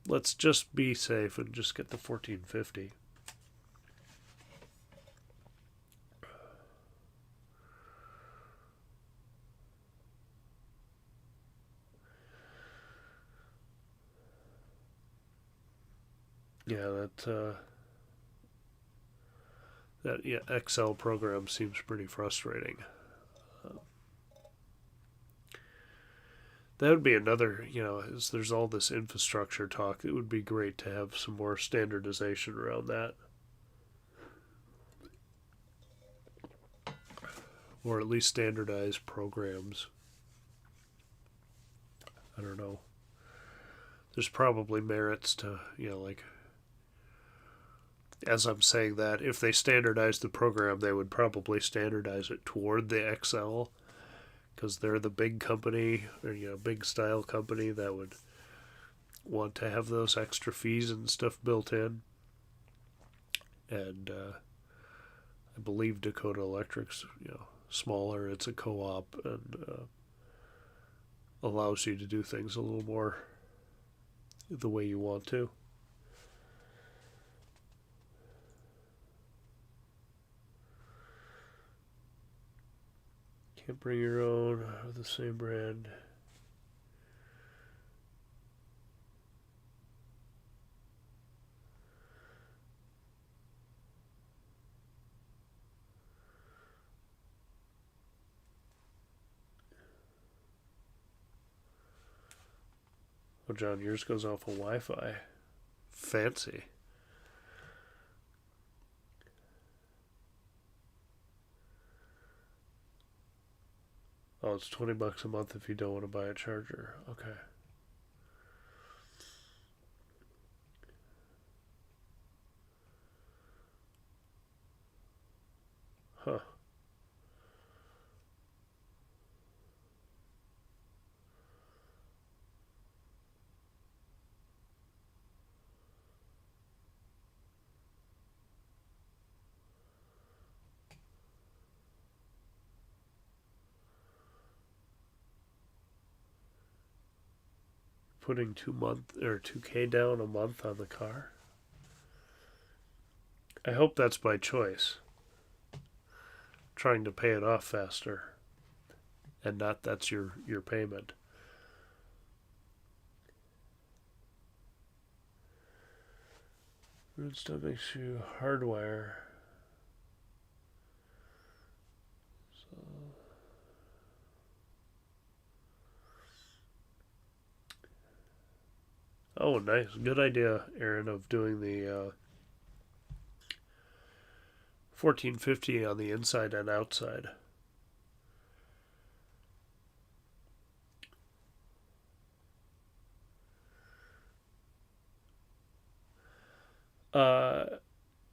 Speaker 1: let's just be safe and just get the 1450. Yeah, that XL program seems pretty frustrating. That would be another, as there's all this infrastructure talk, it would be great to have some more standardization around that. Or at least standardized programs. I don't know. There's probably merits to, like, as I'm saying that, if they standardize the program, they would probably standardize it toward the XL, because they're the big company, or big style company that would want to have those extra fees and stuff built in. And I believe Dakota Electric's smaller. It's a co-op and allows you to do things a little more the way you want to. Can't bring your own of the same brand. Oh, John, yours goes off of Wi-Fi. Fancy. Oh, it's $20 a month if you don't want to buy a charger. Okay. Huh. Putting 2K down a month on the car. I hope that's by choice. Trying to pay it off faster, and not that's your payment. Redstone makes you hardwire. So. Oh, nice. Good idea, Aaron, of doing the 1450 on the inside and outside.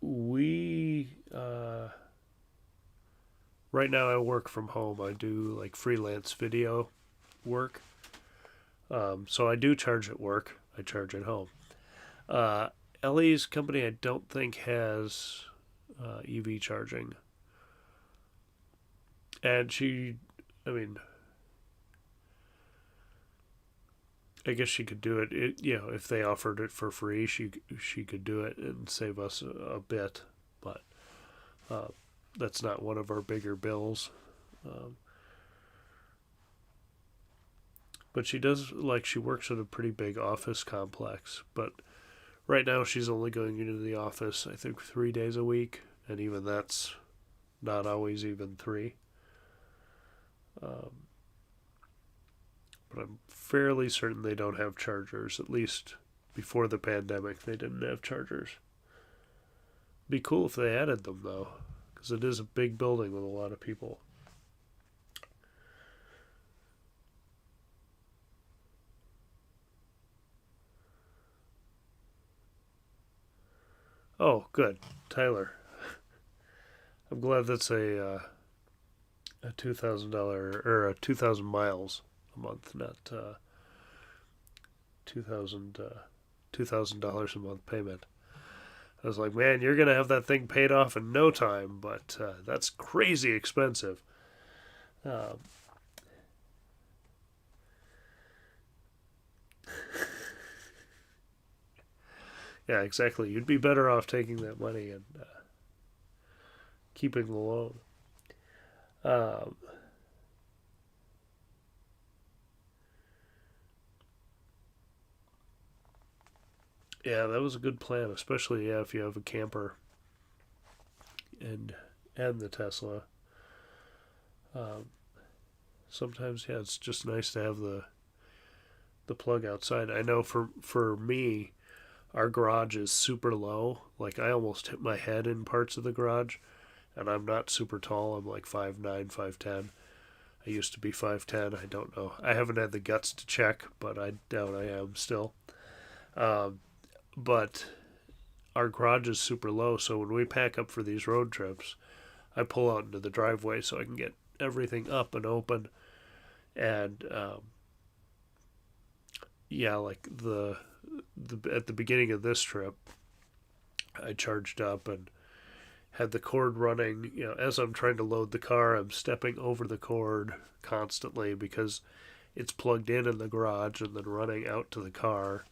Speaker 1: We right now I work from home. I do like freelance video work. So I do charge at work. I charge at home. Ellie's company I don't think has EV charging. And I mean, I guess she could do it. If they offered it for free, she could do it and save us a bit. But that's not one of our bigger bills. But she works at a pretty big office complex. But right now she's only going into the office, I think, 3 days a week. And even that's not always even 3. But I'm fairly certain they don't have chargers. At least before the pandemic, they didn't have chargers. Be cool if they added them, though, because it is a big building with a lot of people. Oh, good, Tyler. I'm glad that's a $2,000 or 2,000 miles a month, not $2,000 a month payment. I was like, man, you're gonna have that thing paid off in no time, but that's crazy expensive. Yeah, exactly. You'd be better off taking that money and keeping the loan. Um, yeah, that was a good plan, especially if you have a camper and the Tesla. Um, Sometimes, yeah, it's just nice to have the plug outside. I know for me, our garage is super low. Like I almost hit my head in parts of the garage, and I'm not super tall. I'm like 5'9", 5'10". I used to be 5'10". I don't know. I haven't had the guts to check, but I doubt I am still. Um, but our garage is super low, so when we pack up for these road trips, I pull out into the driveway so I can get everything up and open. And yeah, like the at the beginning of this trip, I charged up and had the cord running. As I'm trying to load the car, I'm stepping over the cord constantly because it's plugged in the garage and then running out to the car.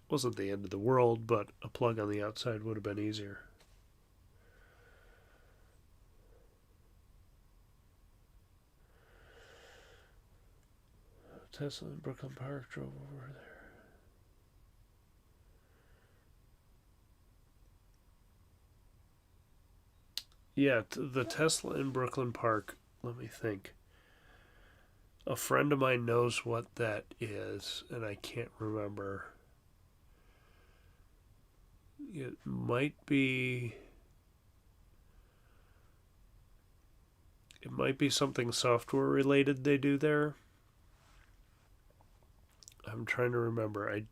Speaker 1: Wasn't the end of the world, but a plug on the outside would have been easier. Tesla in Brooklyn Park drove over there. Yeah, the Tesla in Brooklyn Park. Let me think. A friend of mine knows what that is, and I can't remember. It might be. It might be something software related they do there. I'm trying to remember.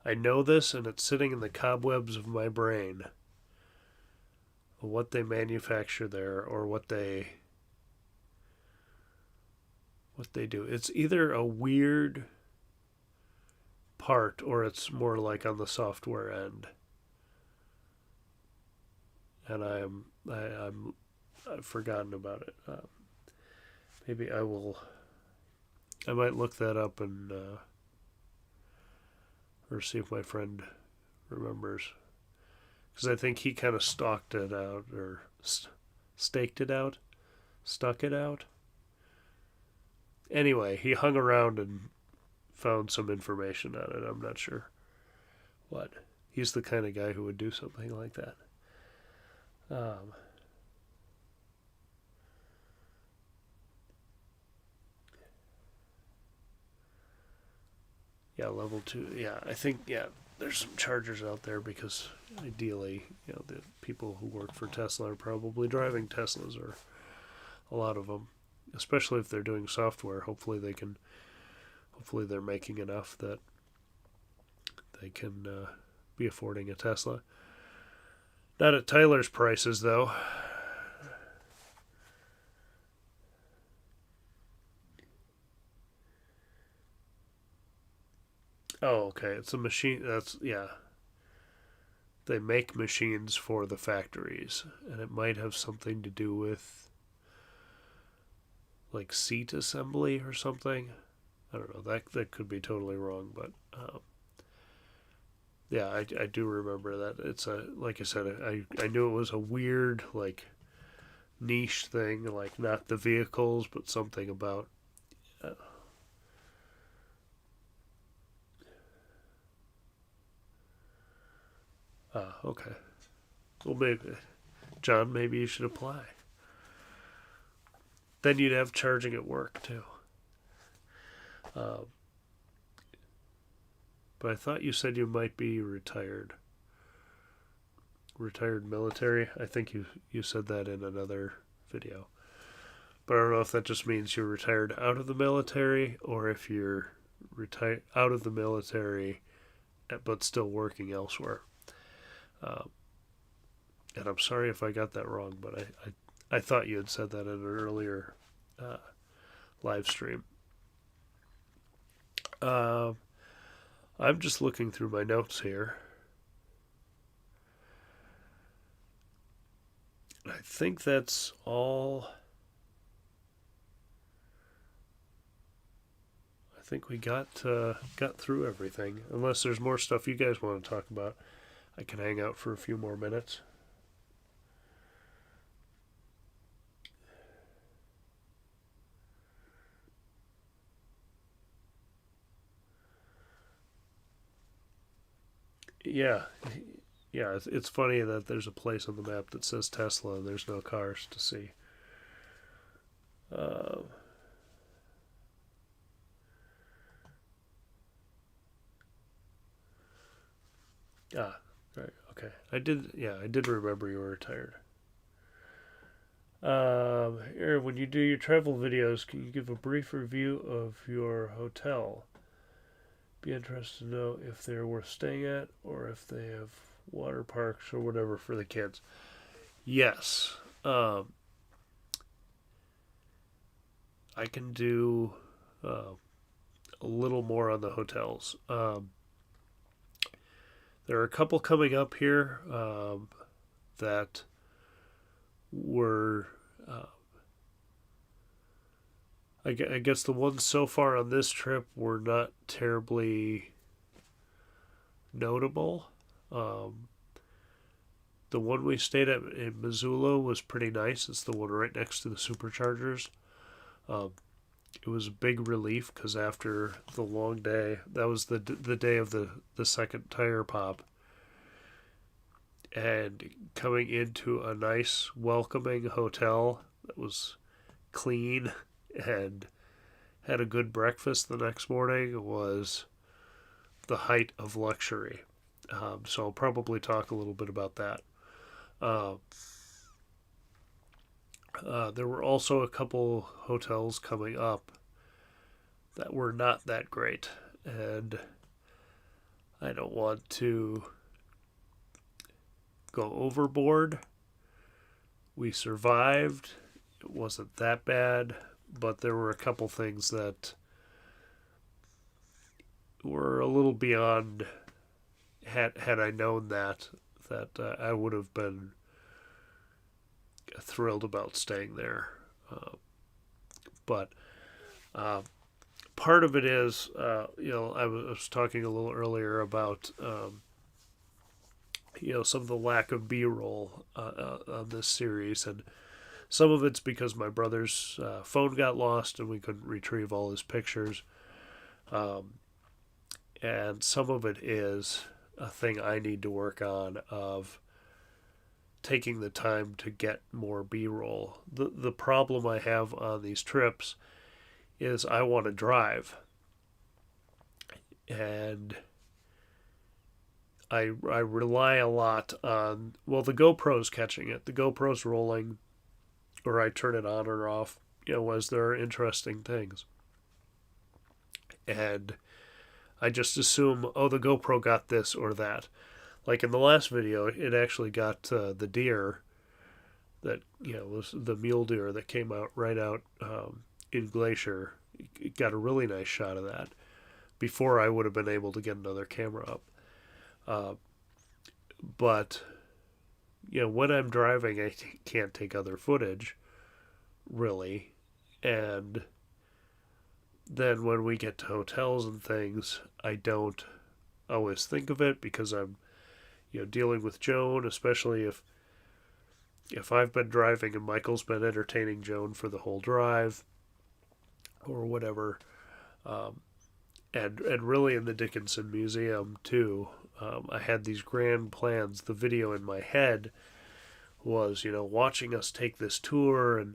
Speaker 1: I know this, and it's sitting in the cobwebs of my brain. What they manufacture there, or what they do. It's either a weird part, or it's more like on the software end. And I've forgotten about it. Maybe I will. I might look that up and or see if my friend remembers, because I think he kind of stalked it out, or staked it out, stuck it out. Anyway, he hung around and found some information on it. I'm not sure what. He's the kind of guy who would do something like that. Yeah, level 2. Yeah, I think, there's some chargers out there, because ideally, the people who work for Tesla are probably driving Teslas, or a lot of them, especially if they're doing software. Hopefully they're making enough that they can be affording a Tesla. Not at Tyler's prices, though. Oh, okay. It's a machine. They make machines for the factories, and it might have something to do with like seat assembly or something. I don't know. That could be totally wrong, but yeah, I do remember that. It's like I said, I knew it was a weird, like, niche thing, like not the vehicles, but something about. Okay. Well, maybe, John, maybe you should apply. Then you'd have charging at work too. Um, but I thought you said you might be retired. Retired military. I think you said that in another video. But I don't know if that just means you're retired out of the military, or if you're retired out of the military but still working elsewhere. And I'm sorry if I got that wrong, but I thought you had said that in an earlier live stream. I'm just looking through my notes here. I think that's all. I think we got through everything. Unless there's more stuff you guys want to talk about, I can hang out for a few more minutes. Yeah, it's funny that there's a place on the map that says Tesla and there's no cars to see. Uh, right, okay. I did remember you were retired. Aaron, when you do your travel videos, can you give a brief review of your hotel? Be interested to know if they're worth staying at, or if they have water parks or whatever for the kids. Yes. I can do a little more on the hotels. There are a couple coming up here that were. I guess the ones so far on this trip were not terribly notable. The one we stayed at in Missoula was pretty nice. It's the one right next to the superchargers. it was a big relief because after the long day, that was the day of the second tire pop, and coming into a nice, welcoming hotel that was clean and had a good breakfast the next morning was the height of luxury. So I'll probably talk a little bit about that. Uh, there were also a couple hotels coming up that were not that great, and I don't want to go overboard. We survived. It wasn't that bad, but there were a couple things that were a little beyond. Had I known that I would have been thrilled about staying there. But part of it is, I was talking a little earlier about, some of the lack of B-roll on this series, and some of it's because my brother's phone got lost and we couldn't retrieve all his pictures, and some of it is a thing I need to work on of taking the time to get more B-roll. The problem I have on these trips is I want to drive, and I rely a lot on, well, the GoPro's catching it. The GoPro's rolling, or I turn it on or off, as there are interesting things. And I just assume, the GoPro got this or that. Like in the last video, it actually got the deer that, was the mule deer that came out right out in Glacier. It got a really nice shot of that before I would have been able to get another camera up. But, when I'm driving, I can't take other footage, really. And then when we get to hotels and things, I don't always think of it because I'm, dealing with Joan, especially if I've been driving and Michael's been entertaining Joan for the whole drive or whatever. And really in the Dickinson Museum too, I had these grand plans. The video in my head was, watching us take this tour and,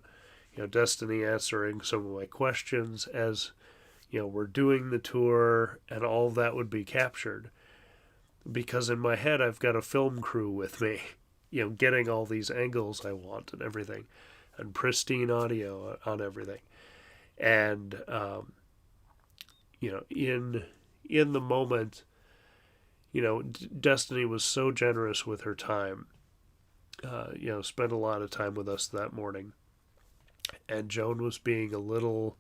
Speaker 1: Destiny answering some of my questions as, we're doing the tour, and all of that would be captured. Because in my head, I've got a film crew with me, getting all these angles I want and everything, and pristine audio on everything. And, in the moment, Destiny was so generous with her time, spent a lot of time with us that morning. And Joan was being a little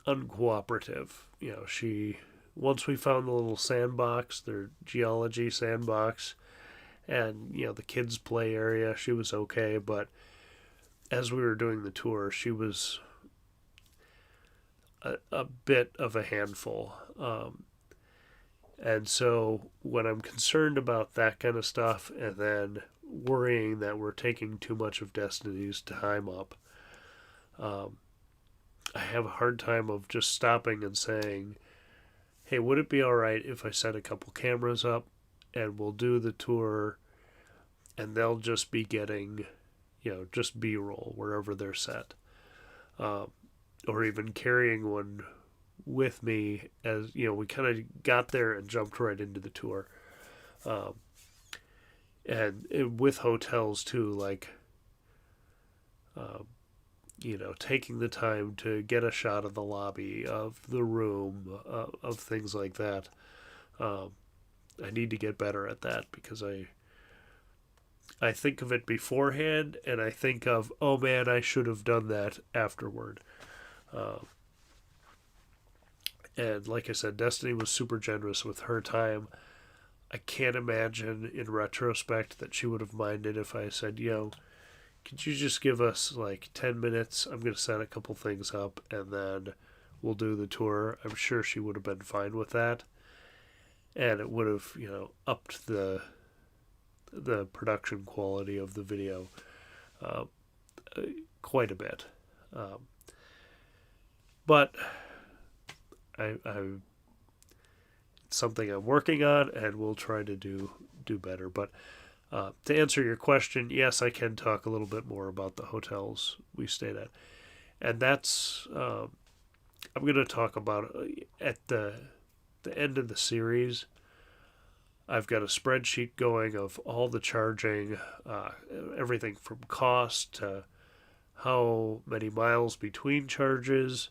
Speaker 1: uncooperative. Once we found the little sandbox, their geology sandbox, and, the kids' play area, she was okay. But as we were doing the tour, she was a bit of a handful. And so when I'm concerned about that kind of stuff and then worrying that we're taking too much of Destiny's time up, I have a hard time of just stopping and saying, hey, would it be all right if I set a couple cameras up and we'll do the tour and they'll just be getting, just B-roll wherever they're set. Or even carrying one with me as, we kind of got there and jumped right into the tour. And with hotels too, like, taking the time to get a shot of the lobby, of the room, of things like that. I need to get better at that because I think of it beforehand and I think of, oh man, I should have done that afterward. And like I said, Destiny was super generous with her time. I can't imagine in retrospect that she would have minded if I said, could you just give us like 10 minutes? I'm going to set a couple things up and then we'll do the tour. I'm sure she would have been fine with that. And it would have, upped the production quality of the video quite a bit. but I it's something I'm working on, and we'll try to do better. But to answer your question, yes, I can talk a little bit more about the hotels we stayed at, and that's I'm going to talk about at the end of the series. I've got a spreadsheet going of all the charging, everything from cost to how many miles between charges,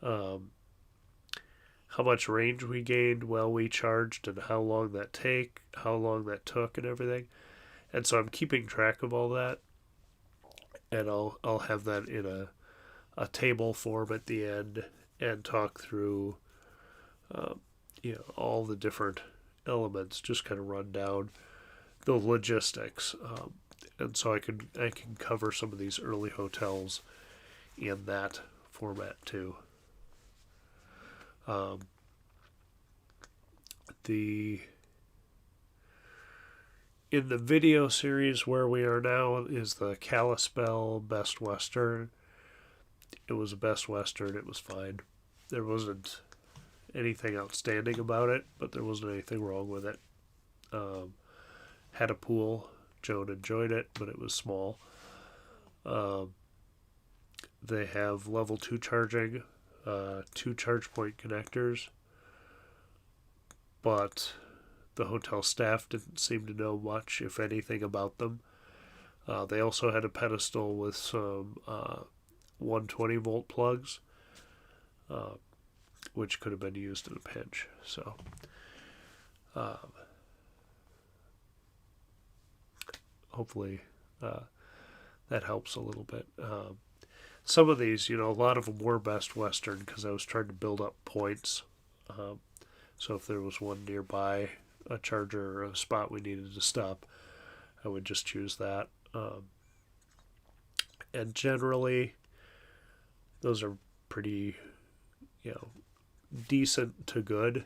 Speaker 1: um, how much range we gained while we charged, and how long that took, and everything. And so I'm keeping track of all that, and I'll have that in a table form at the end and talk through, um, all the different elements, just kind of run down the logistics, and so I can cover some of these early hotels in that format too. Um, the in the video series where we are now is the Kalispell Best Western. It was a Best Western. It was fine. There wasn't anything outstanding about it, but there wasn't anything wrong with it. Had a pool. Joan enjoyed it, but it was small. Um, they have level 2 charging, 2 charge point connectors, but the hotel staff didn't seem to know much, if anything, about them. They also had a pedestal with some 120 volt plugs, uh, which could have been used in a pinch. So, um, hopefully, that helps a little bit. Some of these, a lot of them were Best Western because I was trying to build up points. Um, so if there was one nearby, a charger or a spot we needed to stop, I would just choose that. And generally, those are pretty, decent to good,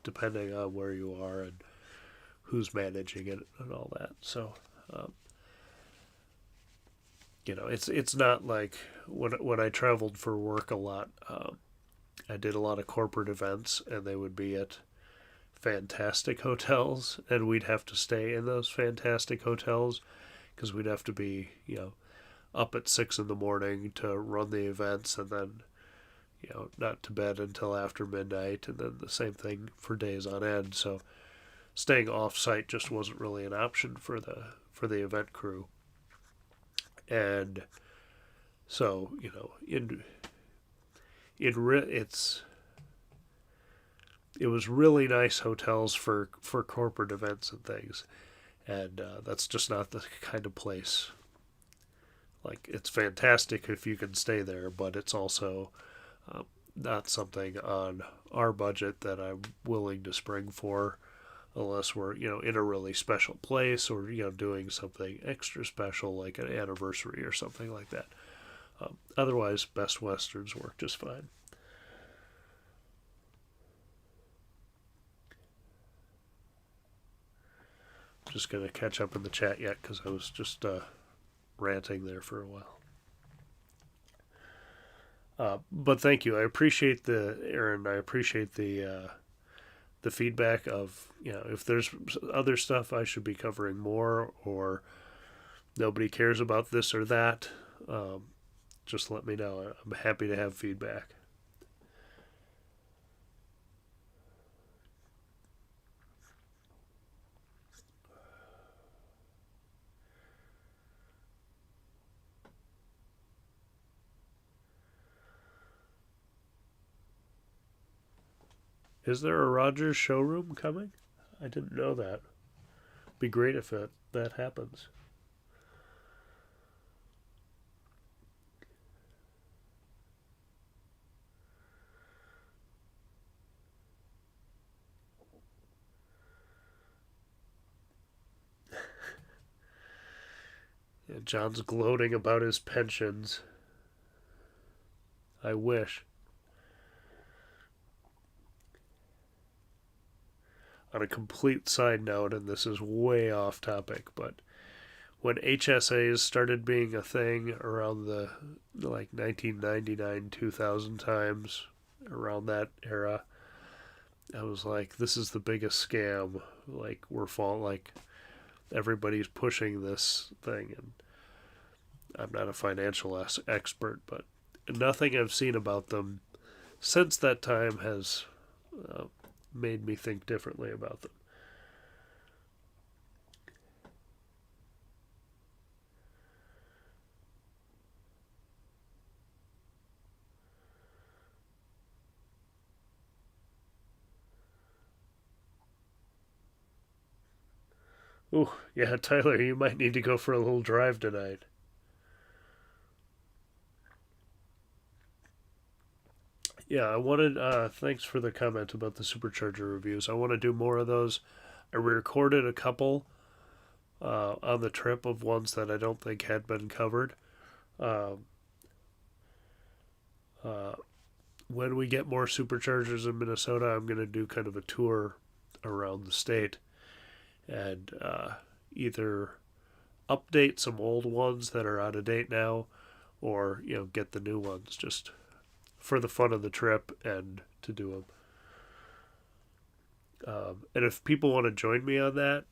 Speaker 1: depending on where you are and who's managing it and all that. So, um, it's not like when I traveled for work a lot. I did a lot of corporate events, and they would be at fantastic hotels, and we'd have to stay in those fantastic hotels because we'd have to be, up at 6 in the morning to run the events, and then, not to bed until after midnight, and then the same thing for days on end. So staying off site just wasn't really an option for the event crew. And so, it was really nice hotels for corporate events and things, and that's just not the kind of place. Like, it's fantastic if you can stay there, but it's also not something on our budget that I'm willing to spring for, unless we're in a really special place, or doing something extra special like an anniversary or something like that. Otherwise, Best Westerns work just fine. Just going to catch up in the chat yet because I was just ranting there for a while. But thank you. I appreciate Aaron. I appreciate the feedback of, if there's other stuff I should be covering more, or nobody cares about this or that, just let me know. I'm happy to have feedback. Is there a Rogers showroom coming? I didn't know that. Be great if that happens. Yeah, John's gloating about his pensions. I wish. On a complete side note, and this is way off topic, but when HSAs started being a thing around the like 1999, 2000 times, around that era, I was like, this is the biggest scam. Like, like everybody's pushing this thing, and I'm not a financial expert, but nothing I've seen about them since that time has uh, made me think differently about them. Ooh, yeah, Tyler, you might need to go for a little drive tonight. Yeah, I wanted. Thanks for the comment about the supercharger reviews. I want to do more of those. I recorded a couple on the trip of ones that I don't think had been covered. Um, uh, when we get more superchargers in Minnesota, I'm going to do kind of a tour around the state and either update some old ones that are out of date now, or get the new ones just for the fun of the trip and to do them. And if people want to join me on that,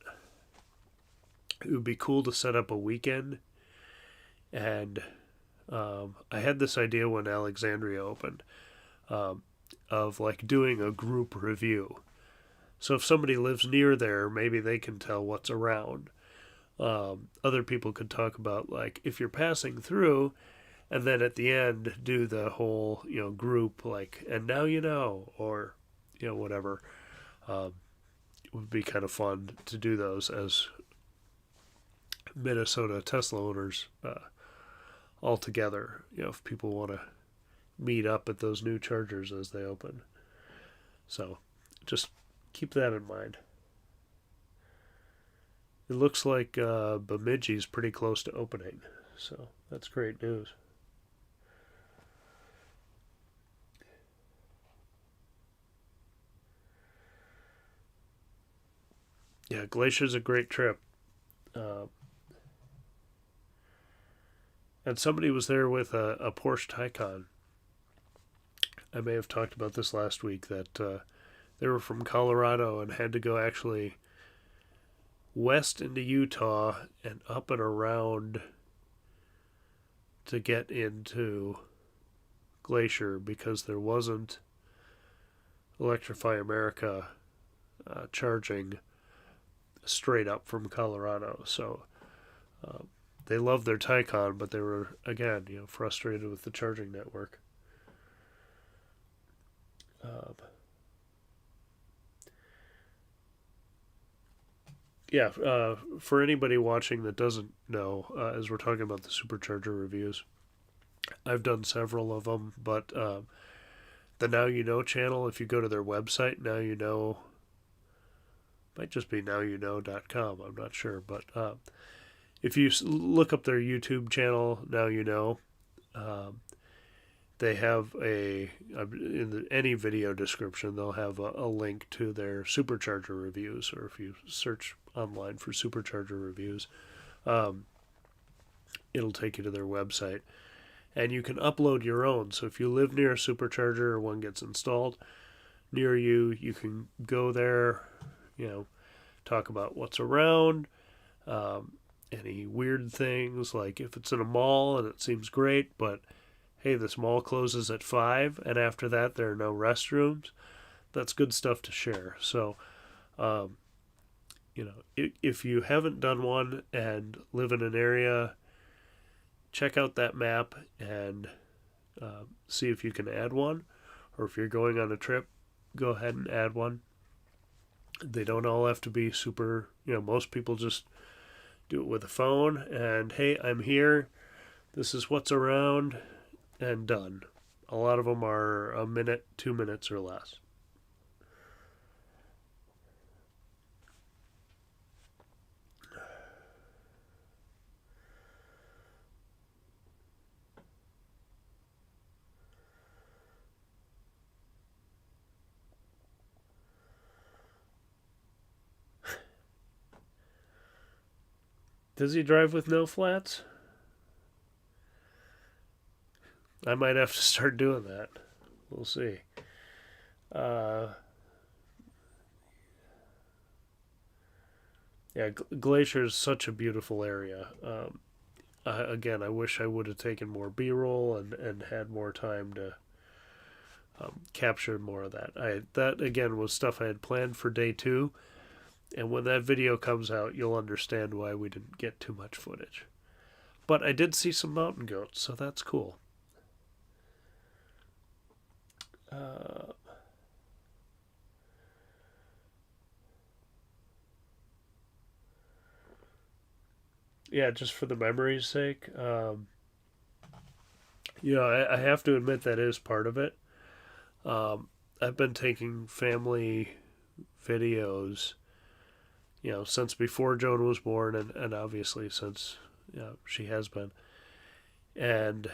Speaker 1: it would be cool to set up a weekend. And I had this idea when Alexandria opened, um, of like doing a group review. So if somebody lives near there, maybe they can tell what's around. Other people could talk about like if you're passing through, and then at the end do the whole group like and now or whatever. Um, it would be kind of fun to do those as Minnesota Tesla owners all together. If people want to meet up at those new chargers as they open. So just keep that in mind. It looks like Bemidji's pretty close to opening, so that's great news. Yeah, Glacier's a great trip. Uh, and somebody was there with a Porsche Taycan. I may have talked about this last week that they were from Colorado and had to go actually west into Utah and up and around to get into Glacier because there wasn't Electrify America charging straight up from Colorado. So they loved their Taycan, but they were again, frustrated with the charging network. Yeah, for anybody watching that doesn't know, as we're talking about the supercharger reviews, I've done several of them, but the Now You Know channel, if you go to their website, Now You Know, might just be nowyouknow.com, I'm not sure, but if you look up their YouTube channel, Now You Know, they have any video description, they'll have a link to their supercharger reviews, or if you search online for supercharger reviews, it'll take you to their website. And you can upload your own. So if you live near a supercharger or one gets installed near you, you can go there, talk about what's around, any weird things, like if it's in a mall and it seems great, but hey, this mall closes at 5 and after that there are no restrooms. That's good stuff to share. So, if you haven't done one and live in an area, check out that map and see if you can add one. Or if you're going on a trip, go ahead and add one. They don't all have to be super, most people just do it with a phone and, hey, I'm here. This is what's around, and done. A lot of them are a minute, 2 minutes or less. Does he drive with no flats? I might have to start doing that. We'll see. Uh, yeah, Glacier is such a beautiful area. Again, I wish I would have taken more B-roll and had more time to capture more of that. That again was stuff I had planned for day 2, and when that video comes out, you'll understand why we didn't get too much footage. But I did see some mountain goats, so that's cool. Uh, yeah, just for the memory's sake. I have to admit that is part of it. I've been taking family videos, since before Joan was born, and obviously since she has been. And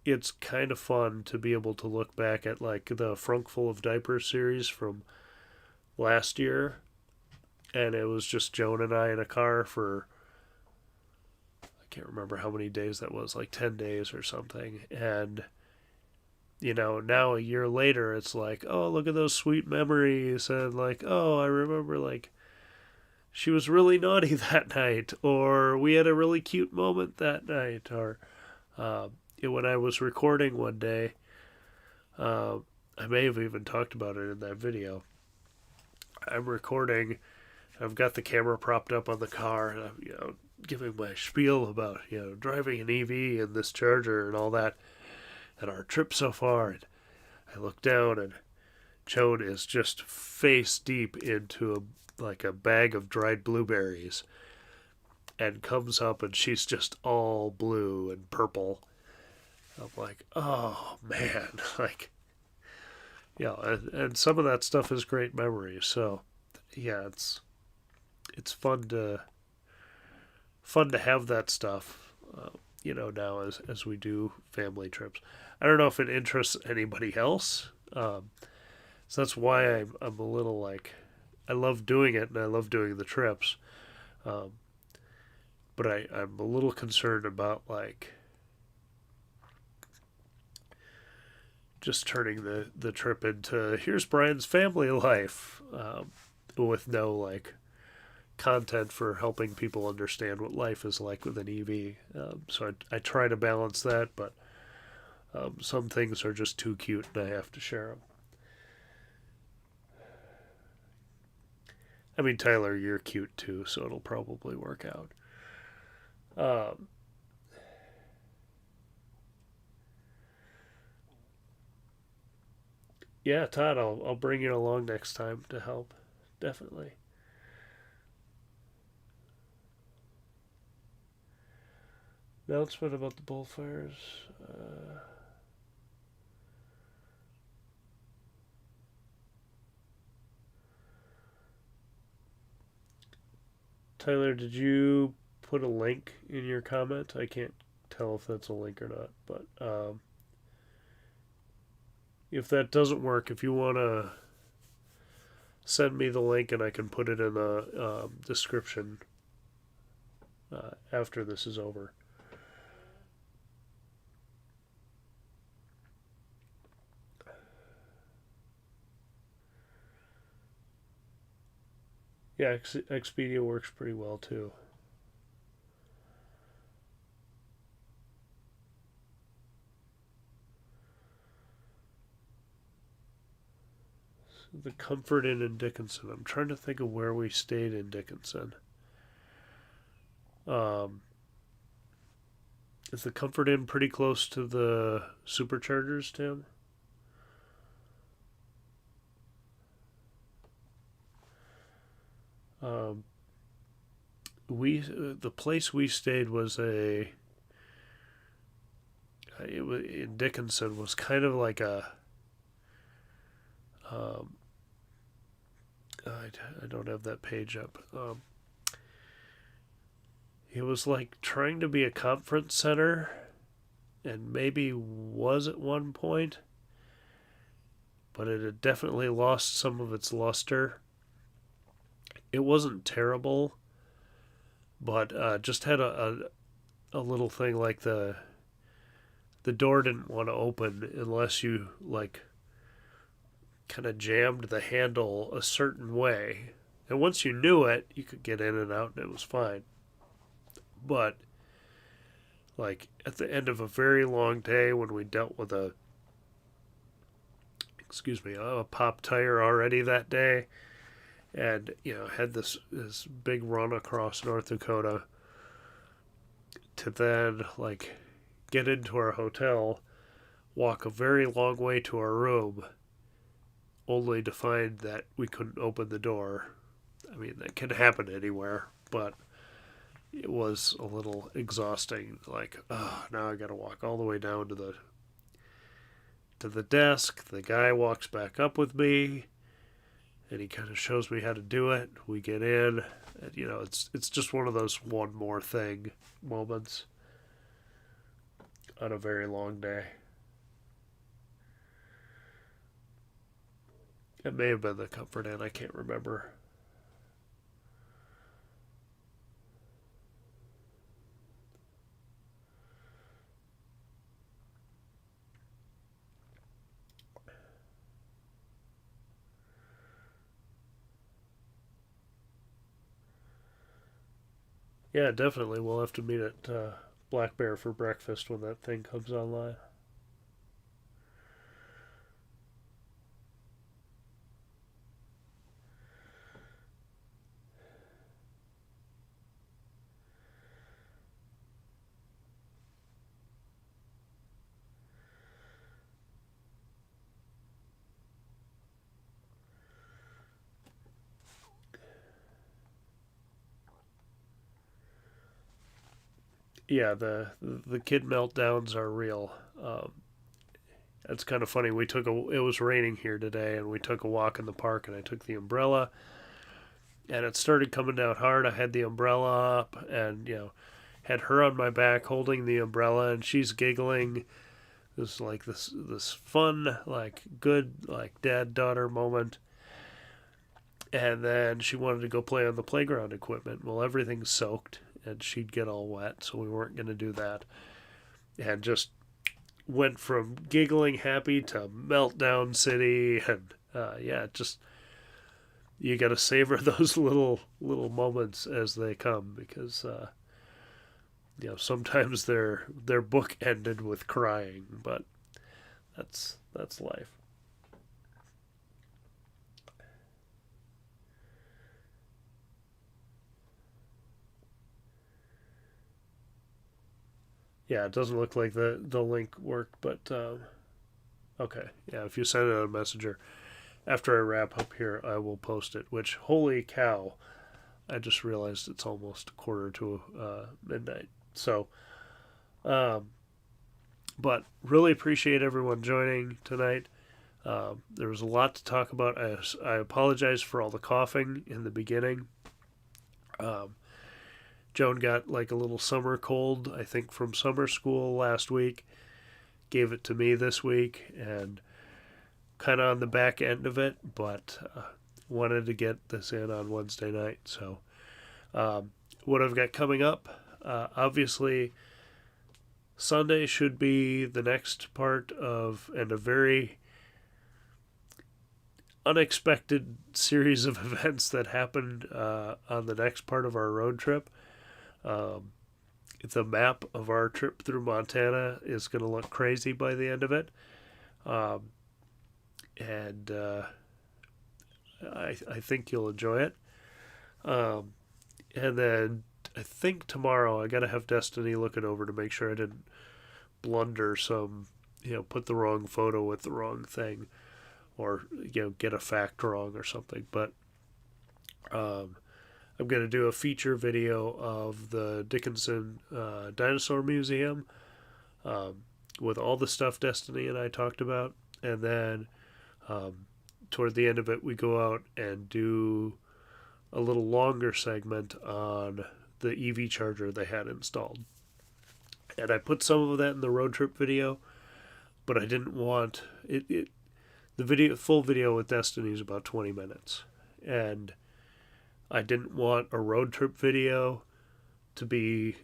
Speaker 1: it's kind of fun to be able to look back at like the Frunkful of Diapers series from last year, and it was just Joan and I in a car for, I can't remember how many days that was, like 10 days or something. And now a year later, it's like, oh, look at those sweet memories. And like, oh, I remember like she was really naughty that night, or we had a really cute moment that night, or when I was recording one day, I may have even talked about it in that video. I'm recording, I've got the camera propped up on the car, and I'm, giving my spiel about, driving an EV and this charger and all that, and our trip so far. And I look down, and Joan is just face deep into a bag of dried blueberries, and comes up, and she's just all blue and purple. I'm like, oh man, like, and some of that stuff is great memories. So, yeah, it's fun to have that stuff, now as we do family trips. I don't know if it interests anybody else, so that's why I'm a little like, I love doing it and I love doing the trips, but I'm a little concerned about like just turning the trip into here's Brian's family life, with no like content for helping people understand what life is like with an EV. So I try to balance that, but some things are just too cute and I have to share them. I mean, Tyler, you're cute too, so it'll probably work out. Um, yeah, Todd, I'll bring you along next time to help. Definitely. Announcement about the bullfires. Uh, Tyler, did you put a link in your comment? I can't tell if that's a link or not, but if that doesn't work, if you want to send me the link and I can put it in the description after this is over. Yeah, Expedia works pretty well too. The Comfort Inn in Dickinson. I'm trying to think of where we stayed in Dickinson. Um, is the Comfort Inn pretty close to the superchargers, Tim? Um, the place we stayed was it was in Dickinson, was kind of like a um, I don't have that page up. It was like trying to be a conference center, and maybe was at one point, but it had definitely lost some of its luster. It wasn't terrible, but just had a little thing like the door didn't want to open unless you like kind of jammed the handle a certain way. And once you knew it, you could get in and out and it was fine. But like at the end of a very long day when we dealt with a pop tire already that day, and had this big run across North Dakota to then like get into our hotel, walk a very long way to our room, only to find that we couldn't open the door. I mean, that can happen anywhere, but it was a little exhausting. Like, oh, now I got to walk all the way down to the desk. The guy walks back up with me, and he kind of shows me how to do it. We get in, and it's just one of those one more thing moments on a very long day. It may have been the Comfort Inn. I can't remember. Yeah, definitely. We'll have to meet at Black Bear for breakfast when that thing comes online. Yeah, the kid meltdowns are real. It's kind of funny. It was raining here today, and we took a walk in the park, and I took the umbrella, and it started coming down hard. I had the umbrella up, and had her on my back holding the umbrella, and she's giggling. It was like this fun, like good, like dad daughter moment. And then she wanted to go play on the playground equipment. Well, everything's soaked, and she'd get all wet, so we weren't going to do that. And just went from giggling happy to meltdown city, and yeah, just you got to savor those little moments as they come, because sometimes their book ended with crying, but that's life. Yeah, it doesn't look like the link worked, but okay. Yeah, if you send it on Messenger after I wrap up here, I will post it. Which, holy cow, I just realized it's almost a quarter to midnight. So, um, but really appreciate everyone joining tonight. There was a lot to talk about. I apologize for all the coughing in the beginning. Um, Joan got like a little summer cold, I think, from summer school last week. Gave it to me this week, and kind of on the back end of it, but wanted to get this in on Wednesday night. So, what I've got coming up, obviously, Sunday should be the next part of, and a very unexpected series of events that happened on the next part of our road trip. Um, the map of our trip through Montana is going to look crazy by the end of it. Um, and I think you'll enjoy it. Um, and then I think tomorrow I got to have Destiny look it over to make sure I didn't blunder put the wrong photo with the wrong thing, or get a fact wrong or something. But I'm going to do a feature video of the Dickinson Dinosaur Museum with all the stuff Destiny and I talked about. And then toward the end of it, we go out and do a little longer segment on the EV charger they had installed. And I put some of that in the road trip video, but I didn't want it the full video with Destiny is about 20 minutes. And I didn't want a road trip video to be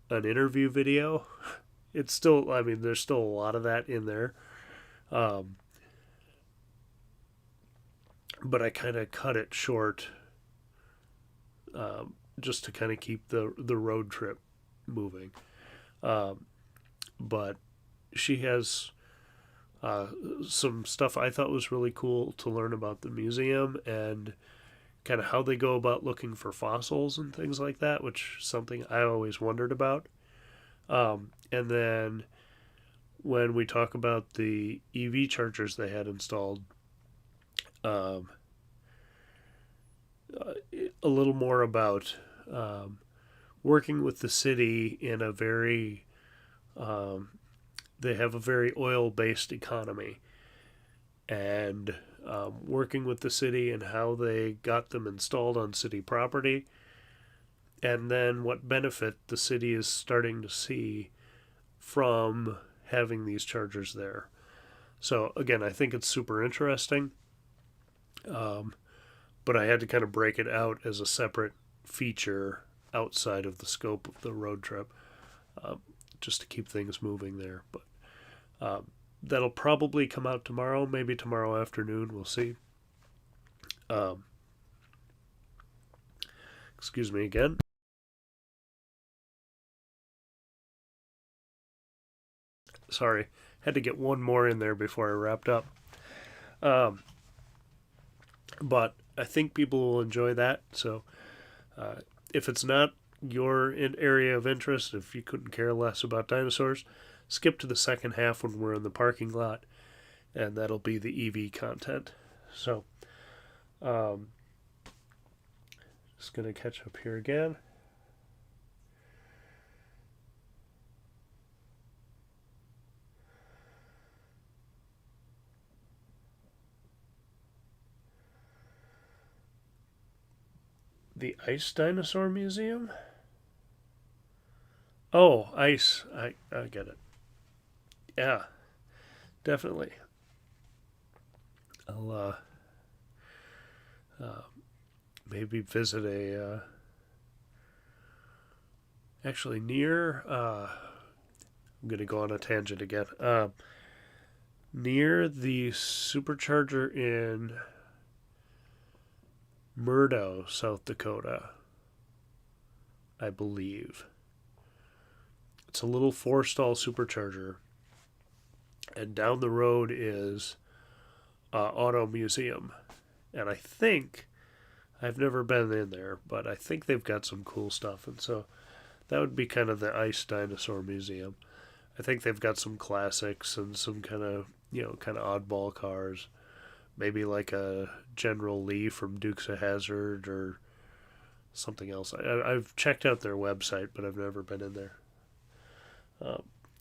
Speaker 1: an interview video. It's still, I mean, there's still a lot of that in there. But I kind of cut it short just to kind of keep the road trip moving. But she has some stuff I thought was really cool to learn about the museum and kind of how they go about looking for fossils and things like that, which is something I always wondered about. And then when we talk about the EV chargers they had installed, a little more about working with the city in a very they have a very oil-based economy, and working with the city and how they got them installed on city property, and then what benefit the city is starting to see from having these chargers there. So again, I think it's super interesting, but I had to kind of break it out as a separate feature outside of the scope of the road trip, just to keep things moving there. But that'll probably come out tomorrow, maybe tomorrow afternoon. We'll see. Excuse me again. Sorry, had to get one more in there before I wrapped up. But I think people will enjoy that. So if it's not your area of interest, if you couldn't care less about dinosaurs, skip to the second half when we're in the parking lot, and that'll be the EV content. So just going to catch up here again. The Ice Dinosaur Museum? Oh, ice. I get it. Yeah, definitely. I'll maybe visit a actually near I'm gonna go on a tangent again. Near the supercharger in Murdo, South Dakota, I believe. It's a little 4-stall supercharger, and down the road is Auto Museum. And I think, I've never been in there, but I think they've got some cool stuff. And so that would be kind of the Ice Dinosaur Museum. I think they've got some classics and some kind of, kind of oddball cars. Maybe like a General Lee from Dukes of Hazzard or something else. I've checked out their website, but I've never been in there.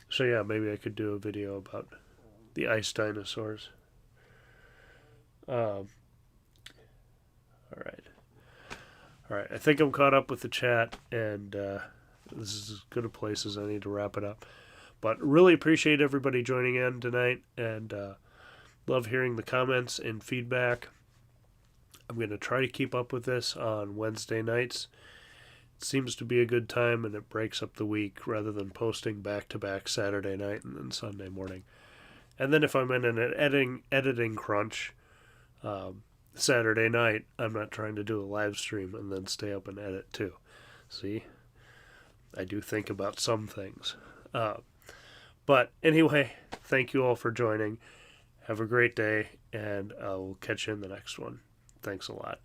Speaker 1: So yeah, maybe I could do a video about the ice dinosaurs. All right. I think I'm caught up with the chat, and this is as good a place as I need to wrap it up. But really appreciate everybody joining in tonight, and love hearing the comments and feedback. I'm going to try to keep up with this on Wednesday nights. It seems to be a good time, and it breaks up the week rather than posting back-to-back Saturday night and then Sunday morning. And then if I'm in an editing crunch Saturday night, I'm not trying to do a live stream and then stay up and edit too. See? I do think about some things. But anyway, thank you all for joining. Have a great day, and I'll catch you in the next one. Thanks a lot.